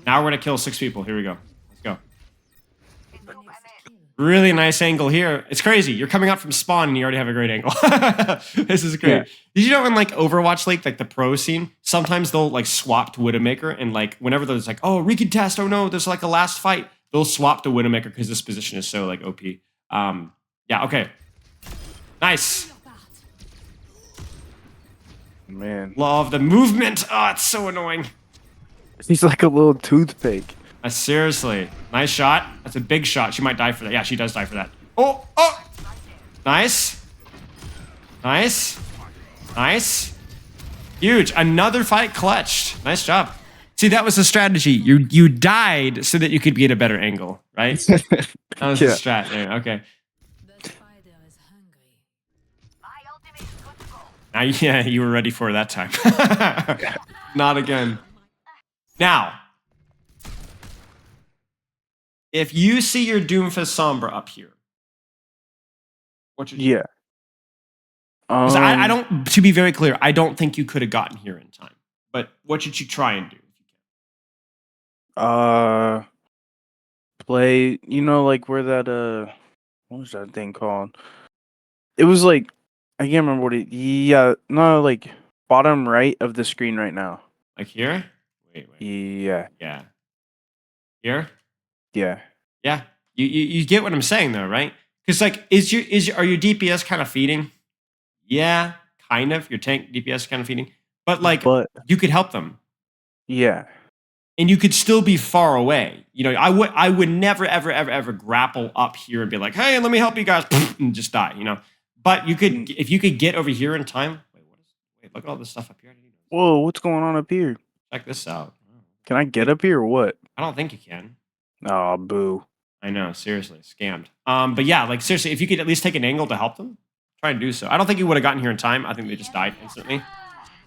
Now we're gonna kill 6 people. Here we go. Let's go. Really nice angle here. It's crazy. You're coming out from spawn and you already have a great angle. This is great. Yeah. Did you know in like Overwatch League, like the pro scene, sometimes they'll like swap to Widowmaker and like whenever there's like, oh, recontest, oh no, there's like a last fight, they'll swap to Widowmaker because this position is so like OP. Yeah, okay. Nice. Man. Love the movement. Oh, it's so annoying. He's like a little toothpick. Seriously. Nice shot. That's a big shot. She might die for that. Yeah, she does die for that. Oh, oh. Nice. Nice. Nice. Huge. Another fight clutched. Nice job. See, that was the strategy. You died so that you could get a better angle, right? That was the strat there. Okay. Now, yeah, you were ready for it that time. Not again. Now, if you see your Doomfist Sombra up here, what should you do? Yeah. 'Cause I don't, to be very clear, I don't think you could have gotten here in time. But what should you try and do if you can? Play, you know, like where that what was that thing called? It was like I can't remember what it. Yeah, no, like bottom right of the screen right now. Like here? Wait. Yeah, Yeah. Here? yeah. Yeah. You get what I'm saying though, right? Because like, are your DPS kind of feeding? Yeah, kind of. Your tank DPS kind of feeding, but like, you could help them. Yeah. And you could still be far away. You know, I would never, ever grapple up here and be like, hey, let me help you guys, and just die, you know. But you could, if you could get over here in time. Wait, look at all this stuff up here. Whoa, what's going on up here? Check this out. Can I get up here or what? I don't think you can. Oh, boo. I know, seriously, scammed. But yeah, like seriously, if you could at least take an angle to help them, try and do so. I don't think you would have gotten here in time. I think they just died instantly.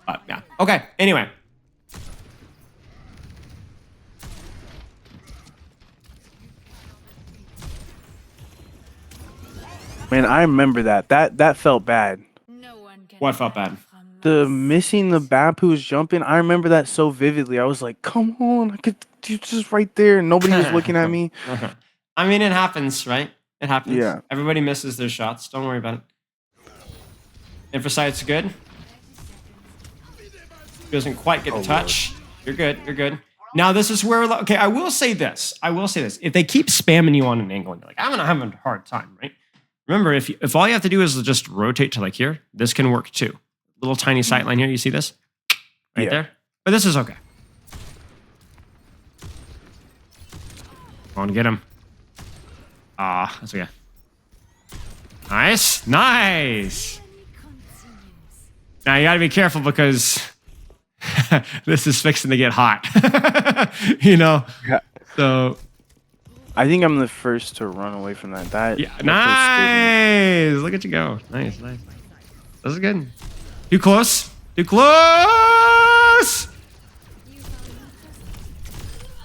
But yeah. Okay, anyway. Man, I remember that. That felt bad. What felt bad? The missing the Bap who's jumping. I remember that so vividly. I was like, come on, I could just right there and nobody was looking at me. I mean, it happens, right? It happens. Yeah. Everybody misses their shots. Don't worry about it. Infrasite's good. Doesn't quite get the touch. Lord. You're good. You're good. Now, this is where, okay, I will say this. If they keep spamming you on an angle and you're like, I'm going to have a hard time, right? Remember, if all you have to do is just rotate to like here, this can work too. Little tiny sight line here. You see this? Right there? But this is okay. Go on, get him. That's okay. Nice. Nice. Now, you got to be careful because this is fixing to get hot. You know? Yeah. So... I think I'm the first to run away from that. Yeah, nice. Look at you go. Nice. This is good. Too close. Too close.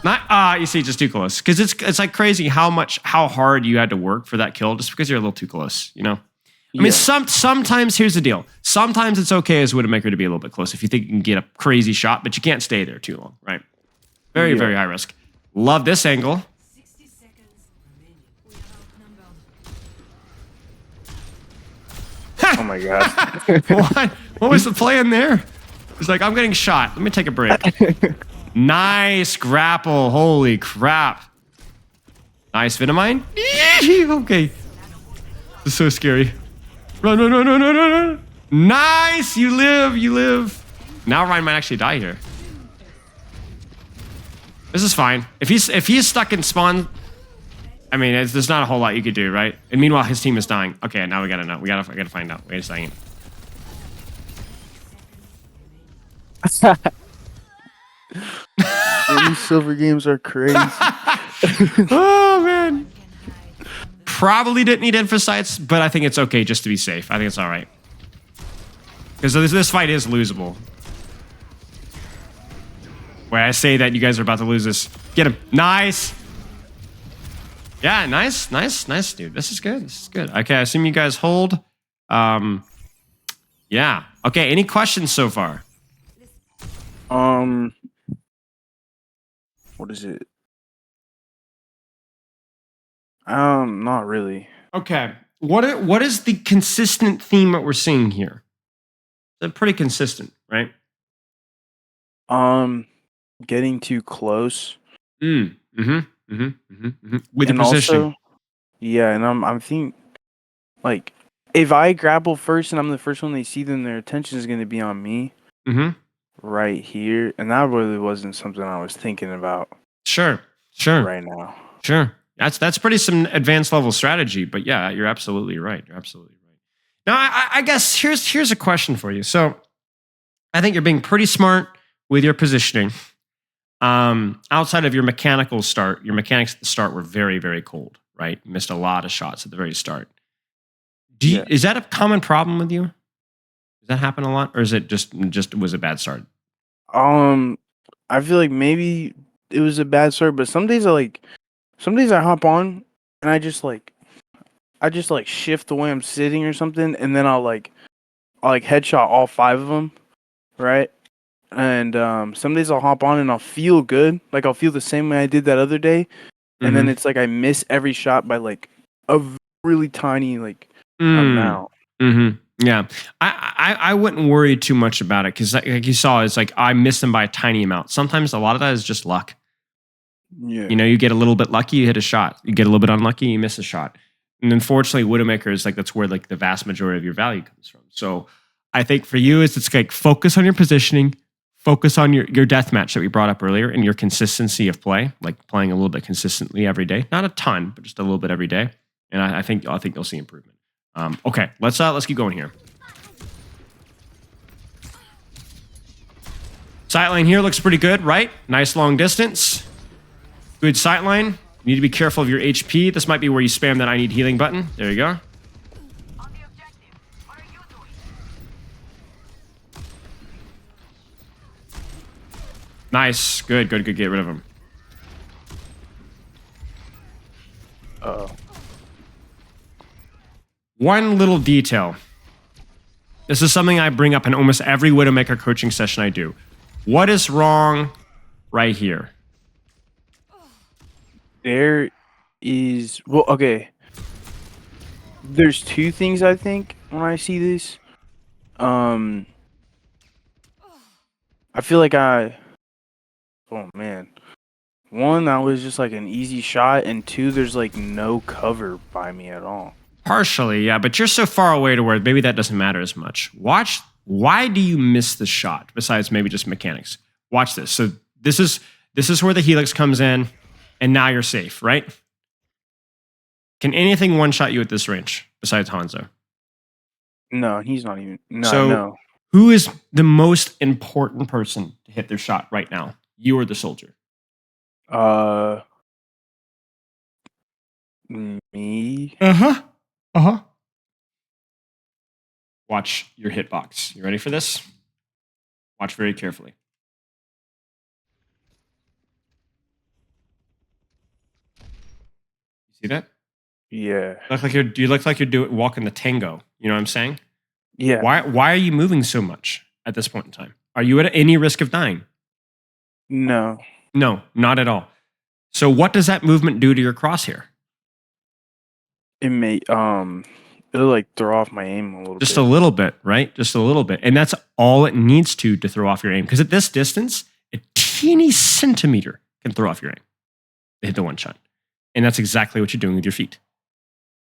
Not you see, just too close. Because it's like crazy how hard you had to work for that kill just because you're a little too close, you know? I mean, sometimes here's the deal. Sometimes it's okay as Widowmaker to be a little bit close if you think you can get a crazy shot, but you can't stay there too long, right? Very, very high risk. Love this angle. Oh my god. What was the plan there? It's like, I'm getting shot. Let me take a break. Nice grapple. Holy crap. Nice Venomine. Okay. This is so scary. Run. Nice. You live. Now Ryan might actually die here. This is fine. If he's stuck in spawn, I mean, there's not a whole lot you could do, right? And meanwhile, his team is dying. Okay, now we gotta know. We gotta find out. Wait a second. These silver games are crazy. Oh man. Probably didn't need infocytes, but I think it's okay just to be safe. I think it's all right. Because this fight is losable. Where I say that you guys are about to lose this. Get him. Nice. Yeah, nice, dude. This is good. This is good. Okay, I assume you guys hold. Yeah. Okay, any questions so far? What is it? Not really. Okay. What is the consistent theme that we're seeing here? They're pretty consistent, right? Getting too close. With the And position. also, yeah, and I'm thinking, like, if I grapple first and I'm the first one they see, then their attention is going to be on me right here. And that really wasn't something I was thinking about Sure. right now. Sure. That's pretty some advanced level strategy, but yeah, you're absolutely right. Now, I guess here's a question for you. So, I think you're being pretty smart with your positioning. Outside of your mechanical start, your mechanics at the start were very, very cold, right? You missed a lot of shots at the very start. Is that a common problem with you? Does that happen a lot, or is it just was a bad start? I feel like maybe it was a bad start, but some days I hop on and I just shift the way I'm sitting or something, and then I'll headshot all 5 of them, right? And some days I'll hop on and I'll feel good, like I'll feel the same way I did that other day, and then it's like I miss every shot by like a really tiny amount. Yeah, I wouldn't worry too much about it because, like you saw, it's like I miss them by a tiny amount. Sometimes a lot of that is just luck. Yeah, You know, you get a little bit lucky, you hit a shot. You get a little bit unlucky, you miss a shot. And unfortunately, Widowmaker is like that's where like the vast majority of your value comes from. So I think for you, it's like focus on your positioning, focus on your deathmatch that we brought up earlier, and your consistency of play, like playing a little bit consistently every day, not a ton, but just a little bit every day. And I think you'll see improvement. Okay, let's keep going here. Sightline here looks pretty good, right? Nice long distance. Good sightline. You need to be careful of your HP. This might be where you spam that I need healing button. There you go. On the objective. What are you doing? Nice. Good. Get rid of him. One little detail. This is something I bring up in almost every Widowmaker coaching session I do. What is wrong right here? there is okay. There's 2 things I think when I see this. I feel like oh man. 1, that was just like an easy shot, and 2, there's like no cover by me at all. Partially, yeah, but you're so far away to where maybe that doesn't matter as much. Watch, why do you miss the shot besides maybe just mechanics? Watch this. So this is where the helix comes in, and now you're safe, right? Can anything one-shot you at this range besides Hanzo? No, he's not even. So who is the most important person to hit their shot right now? You or the soldier? Me. Watch your hitbox. You ready for this? Watch very carefully. You see that? Yeah. You look like you're walking the tango. You know what I'm saying? Yeah. Why are you moving so much at this point in time? Are you at any risk of dying? No. No, not at all. So what does that movement do to your crosshair? It may it'll like throw off my aim a little bit. Just a little bit, right? Just a little bit. And that's all it needs to throw off your aim. Because at this distance, a teeny centimeter can throw off your aim to hit the one shot. And that's exactly what you're doing with your feet.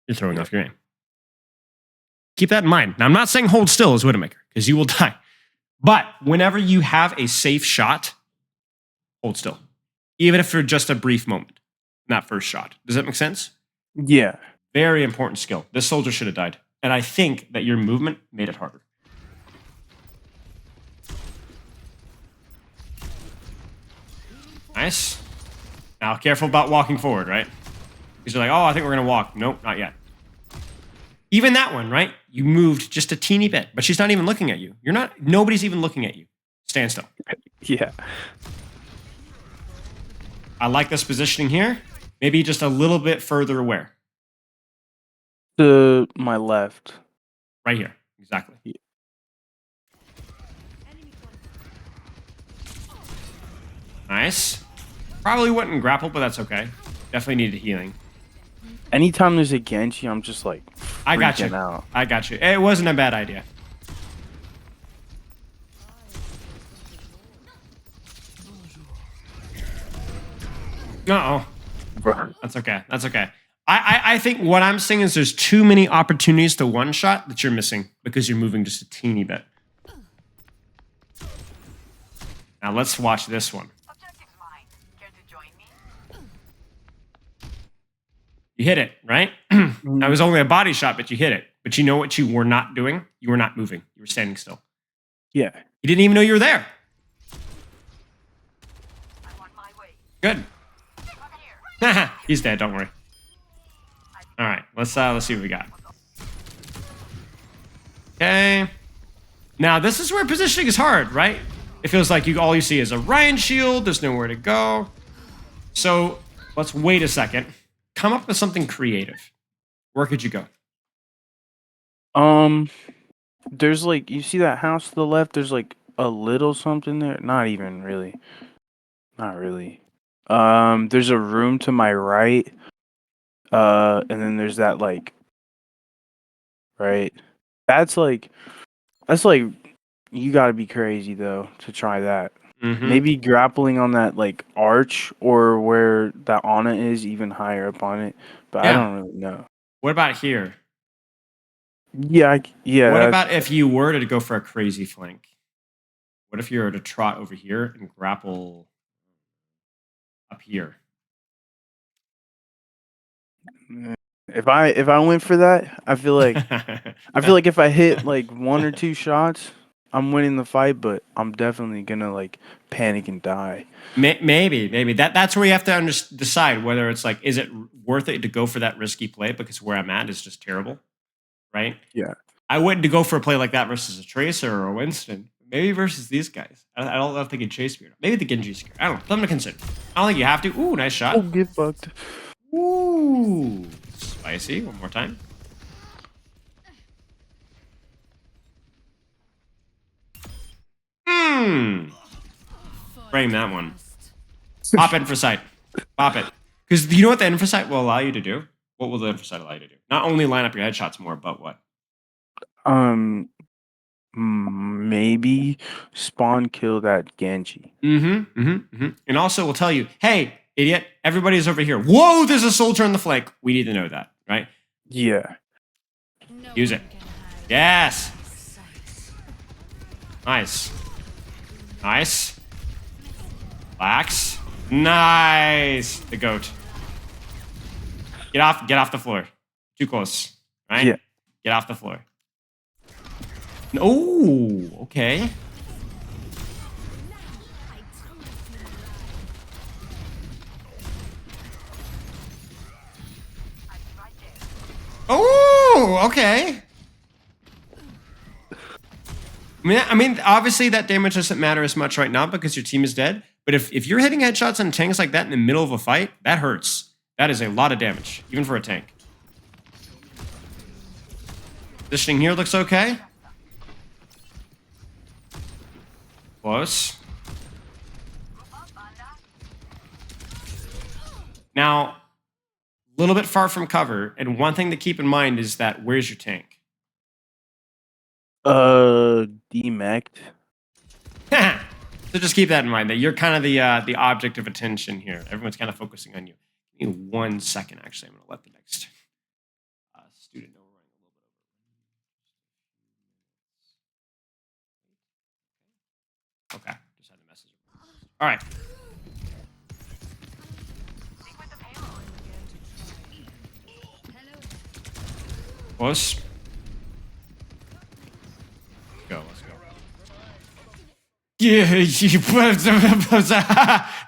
You're throwing off your aim. Keep that in mind. Now, I'm not saying hold still as Widowmaker, because you will die. But whenever you have a safe shot, hold still. Even if for just a brief moment, not first shot. Does that make sense? Yeah. Very important skill. This soldier should have died. And I think that your movement made it harder. Nice. Now, careful about walking forward, right? Because you're like, oh, I think we're going to walk. Nope, not yet. Even that one, right? You moved just a teeny bit, but she's not even looking at you. Nobody's even looking at you. Stand still. Yeah. I like this positioning here. Maybe just a little bit further away. To my left. Right here. Exactly. Yeah. Nice. Probably wouldn't grapple, but that's okay. Definitely needed healing. Anytime there's a Genji, I'm just like I got you. freaking out. I got you. It wasn't a bad idea. Uh-oh. Bro. That's okay. That's okay. I think what I'm seeing is there's too many opportunities to one-shot that you're missing because you're moving just a teeny bit. Now let's watch this one. Objective's mine. Care to join me? You hit it, right? Now it was only a body shot, but you hit it. But you know what you were not doing? You were not moving. You were standing still. Yeah. You didn't even know you were there. I want my way. Good. Over here. He's dead. Don't worry. All right. Let's see what we got. Okay. Now this is where positioning is hard, right? It feels like all you see is a Ryan shield. There's nowhere to go. So let's wait a second. Come up with something creative. Where could you go? There's like, you see that house to the left? There's like a little something there. Not even really. Not really. There's a room to my right. And then there's that like, right? That's like, you gotta be crazy though to try that. Mm-hmm. Maybe grappling on that like arch or where that Ana is, even higher up on it. But I Yeah. don't really know. What about here? Yeah, yeah. What about if you were to go for a crazy flank? What if you were to trot over here and grapple up here? If I went for that, I feel like if I hit like one or two shots, I'm winning the fight, but I'm definitely gonna like panic and die. Maybe that's where you have to decide whether it's like, is it worth it to go for that risky play because where I'm at is just terrible, right? Yeah. I wouldn't to go for a play like that versus a Tracer or a Winston. Maybe versus these guys. I don't know if they can chase me. Maybe the Genji's scared. I don't know. Something to consider. I don't think you have to. Ooh, nice shot. Oh, get fucked. Ooh, spicy. One more time. Frame that one. Pop in for sight. Pop it. Because you know what the infosight will allow you to do? What will the infosight allow you to do? Not only line up your headshots more, but what? Maybe spawn kill that Genji. And also we'll tell you, hey, idiot, everybody's over here. Whoa, there's a soldier on the flank. We need to know that, right? Yeah. Use it. Yes. Nice. Nice. Relax. Nice. The goat. Get off the floor. Too close. Right? Yeah. Get off the floor. Oh, okay. Oh, okay. I mean, obviously that damage doesn't matter as much right now because your team is dead. But if you're hitting headshots on tanks like that in the middle of a fight, that hurts. That is a lot of damage, even for a tank. Positioning here looks okay. Close. Now, a little bit far from cover, and one thing to keep in mind is that where's your tank? Demeched. So just keep that in mind, that you're kind of the object of attention here. Everyone's kind of focusing on you. Give me 1 second, actually. I'm going to let the next student know we're running a little bit over. Okay, just had a message. All right. Close. Let's go. Yeah,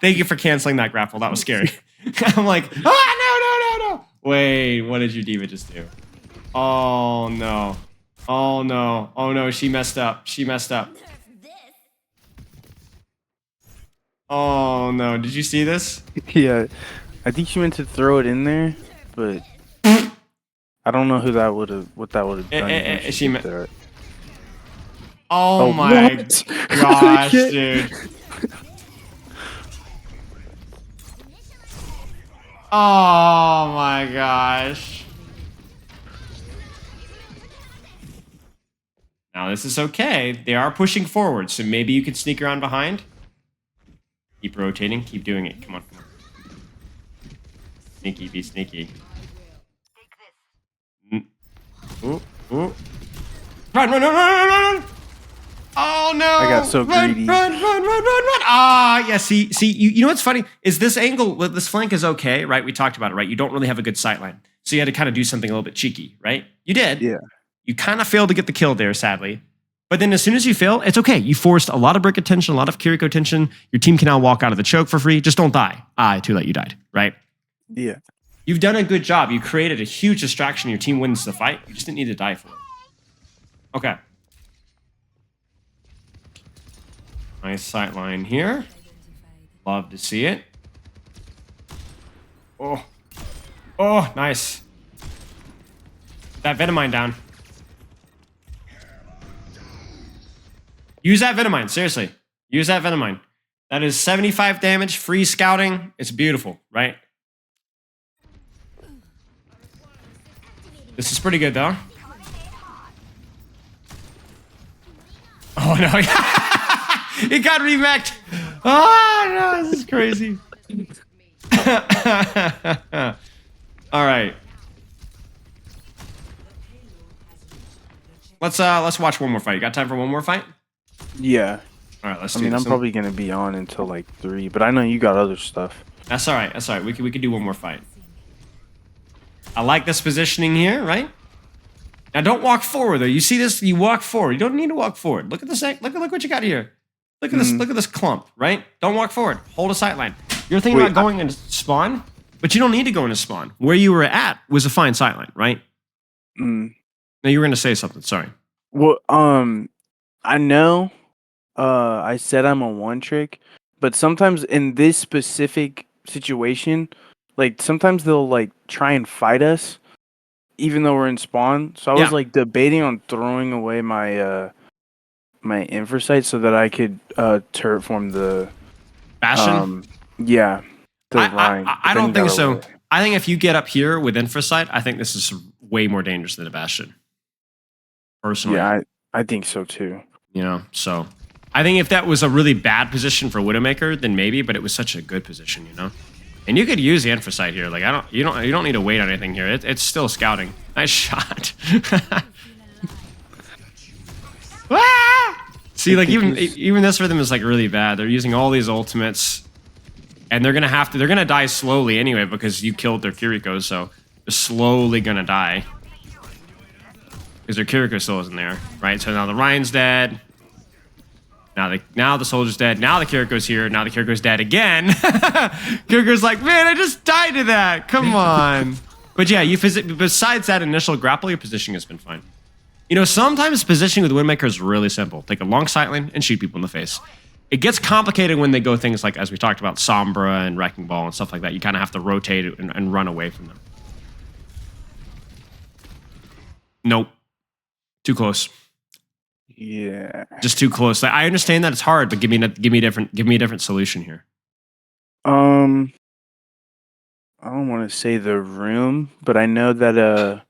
Thank you for canceling that grapple. That was scary. I'm like, no. Wait, what did your diva just do? Oh no. Oh no. Oh no, she messed up. She messed up. Oh no, did you see this? Yeah, I think she meant to throw it in there, but I don't know who that would have. What that would have done. If she did meant. that. Oh my what? gosh, dude. Oh my gosh. Now this is okay. They are pushing forward, so maybe you could sneak around behind. Keep rotating. Keep doing it. Come on. Sneaky, be sneaky. Ooh, ooh. Run! Oh no! I got so greedy. Run! Ah, yeah. See. You know what's funny is this angle. This flank is okay, right? We talked about it, right? You don't really have a good sight line, so you had to kind of do something a little bit cheeky, right? You did. Yeah. You kind of failed to get the kill there, sadly. But then as soon as you fail, it's okay. You forced a lot of brick attention, a lot of Kiriko attention. Your team can now walk out of the choke for free. Just don't die. Too late. You died, right? Yeah. You've done a good job. You created a huge distraction. Your team wins the fight. You just didn't need to die for it. Okay. Nice sight line here. Love to see it. Oh, nice. That Venomine down. Use that Venomine, seriously. Use that Venomine. That is 75 damage, free scouting. It's beautiful, right? This is pretty good, though. Oh, no. It got remeked. Oh, no, this is crazy. All right. Let's watch one more fight. You got time for one more fight? Yeah. All right, let's I do mean, this. I'm probably gonna be on until like 3, but I know you got other stuff. That's all right. That's all right. We could do one more fight. I like this positioning here, right? Now don't walk forward though. You see this? You walk forward. You don't need to walk forward. Look at this. Look what you got here. Look at this. Look at this clump, right? Don't walk forward. Hold a sight line. You're thinking about going into spawn, but you don't need to go into spawn. Where you were at was a fine sight line, right? Mm. Now you were going to say something. Sorry. Well, I know. I said I'm a one trick, but sometimes in this specific situation, like sometimes they'll like try and fight us, even though we're in spawn. So I was like debating on throwing away my my infrasight so that I could turret form the Bastion? Yeah. The Rhine. I don't think so. Away. I think if you get up here with infrasight, I think this is way more dangerous than a Bastion. Personally. Yeah, I think so too. You know, so I think if that was a really bad position for Widowmaker, then maybe, but it was such a good position, you know? And you could use the infrasight here. Like you don't need to wait on anything here. It's still scouting. Nice shot. See, like even this rhythm is like really bad. They're using all these ultimates, and they're gonna die slowly anyway because you killed their Kiriko, so they're slowly gonna die because their Kiriko still isn't there, right? So now the Ryan's dead. Now the soldier's dead. Now the Kiriko's here. Now the Kiriko's dead again. Kiriko's like, man, I just died to that. Come on. But yeah, besides that initial grapple, your positioning has been fine. You know, sometimes positioning with Widowmaker is really simple. Take a long sight line and shoot people in the face. It gets complicated when they go things like, as we talked about, Sombra and Wrecking Ball and stuff like that. You kind of have to rotate and run away from them. Nope. Too close. Yeah. Just too close. I understand that it's hard, but give me a different solution here. I don't want to say the room, but I know that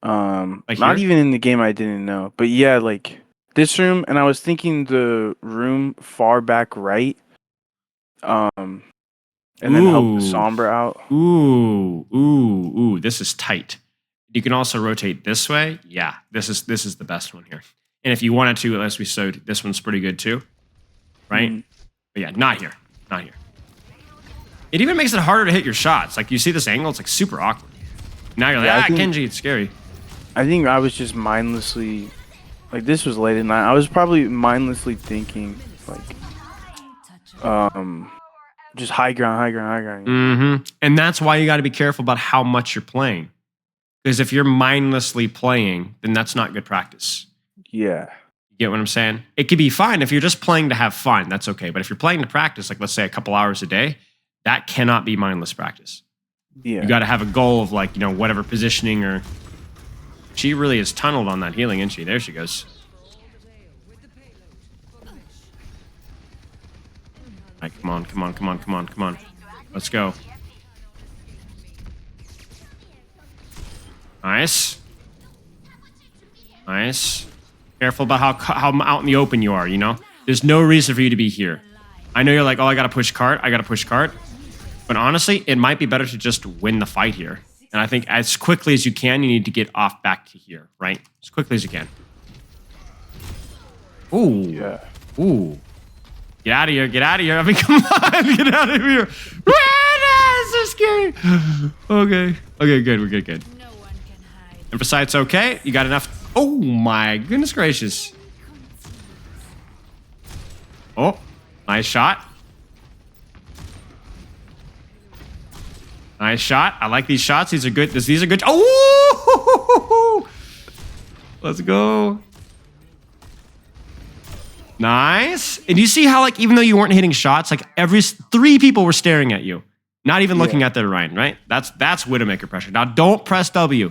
Like not here? even in the game I didn't know. But yeah, like this room, and I was thinking the room far back right. And then help the Ooh. Sombra out. Ooh, this is tight. You can also rotate this way. Yeah, this is the best one here. And if you wanted to, as we showed, this one's pretty good too. Right? Mhm. But yeah, not here. Not here. It even makes it harder to hit your shots. Like you see this angle, it's like super awkward. Now you're like, Yeah, I think- Kenji, it's scary. I think I was just mindlessly, like this was late at night. I was probably mindlessly thinking, like, just high ground, high ground, high ground. Mm-hmm. And that's why you got to be careful about how much you're playing. Because if you're mindlessly playing, then that's not good practice. Yeah. You get what I'm saying? It could be fine if you're just playing to have fun. That's okay. But if you're playing to practice, like let's say a couple hours a day, that cannot be mindless practice. Yeah. You got to have a goal of like, whatever positioning or... She really is tunneled on that healing, isn't she? There she goes. All right, come on, come on, come on, come on, come on. Let's go. Nice. Nice. Careful about how out in the open you are, There's no reason for you to be here. I know you're like, oh, I got to push cart. I got to push cart. But honestly, it might be better to just win the fight here. And I think as quickly as you can, you need to get off back to here, right? As quickly as you can. Ooh. Yeah. Ooh. Get out of here. Get out of here. I mean, come on. Get out of here. That's so scary. Okay. Okay, good. We're good, good. No one can hide. And besides, okay, you got enough. Oh, my goodness gracious. Oh, nice shot. Nice shot. I like these shots. These are good. These are good. Oh! Let's go. Nice. And you see how, like, even though you weren't hitting shots, like, every 3 people were staring at you. Not even looking at their Ryan, right? That's Widowmaker pressure. Now, don't press W.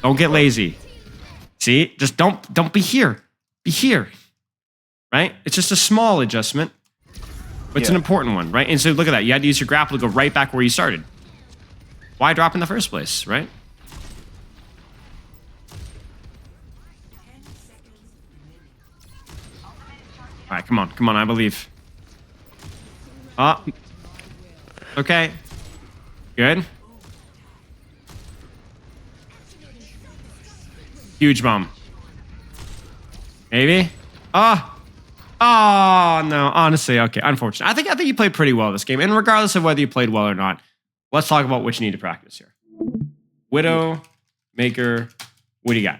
Don't get lazy. See? Just don't be here. Be here. Right? It's just a small adjustment. But it's an important one, right? And so look at that. You had to use your grapple to go right back where you started. Why drop in the first place, right? All right, come on. Come on, I believe. Okay. Good. Huge bomb. Maybe? Oh, no. Honestly, okay. Unfortunate. I think you played pretty well this game. And regardless of whether you played well or not, let's talk about what you need to practice here. Widowmaker, what do you got?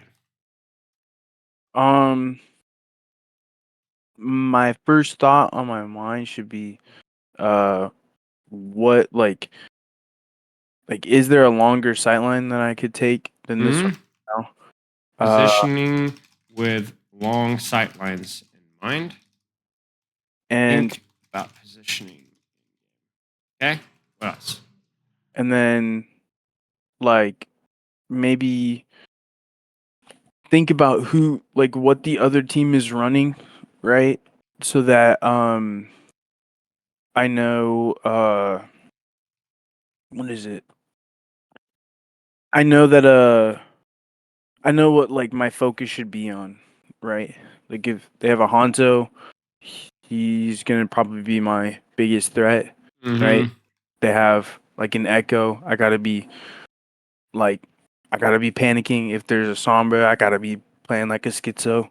My first thought on my mind should be, what is there a longer sightline that I could take than this one now? Positioning with long sight lines in mind. And think about positioning. Okay. What else? and then maybe think about what the other team is running, right? So that I know what is it? I know that I know what my focus should be on, right? Like if they have a Hanzo, he's gonna probably be my biggest threat, right? They have an Echo. I gotta be panicking. If there's a Sombra, I gotta be playing like a Schizo.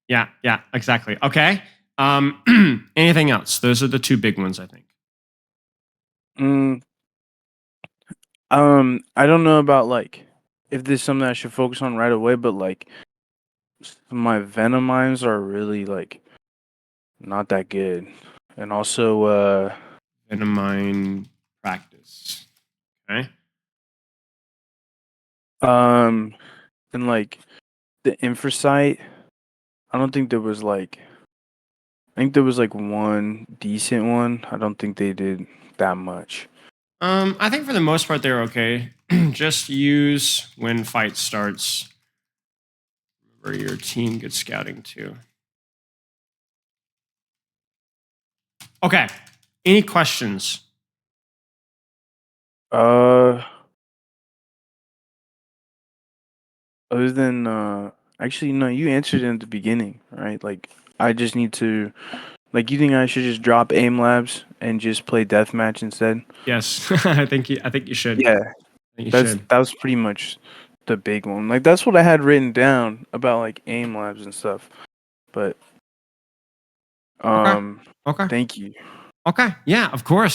Yeah, exactly. Okay. Anything else? Those are the 2 big ones, I think. I don't know about if this is something I should focus on right away, but my Venom mines are really not that good, and also Venom mine practice. Okay. and the Infrasight, I don't think there was I think there was one decent one. I don't think they did that much. I think for the most part they're okay. Just use when fight starts. Remember your team gets scouting too. Okay. Any questions? Other than actually no, you answered it at the beginning, right? I just need to you think I should just drop aim labs and just play deathmatch instead? Yes. I think you should. Yeah. I think you should. That was pretty much the big one. That's what I had written down about aim labs and stuff. But Okay. thank you. Okay. Yeah, of course.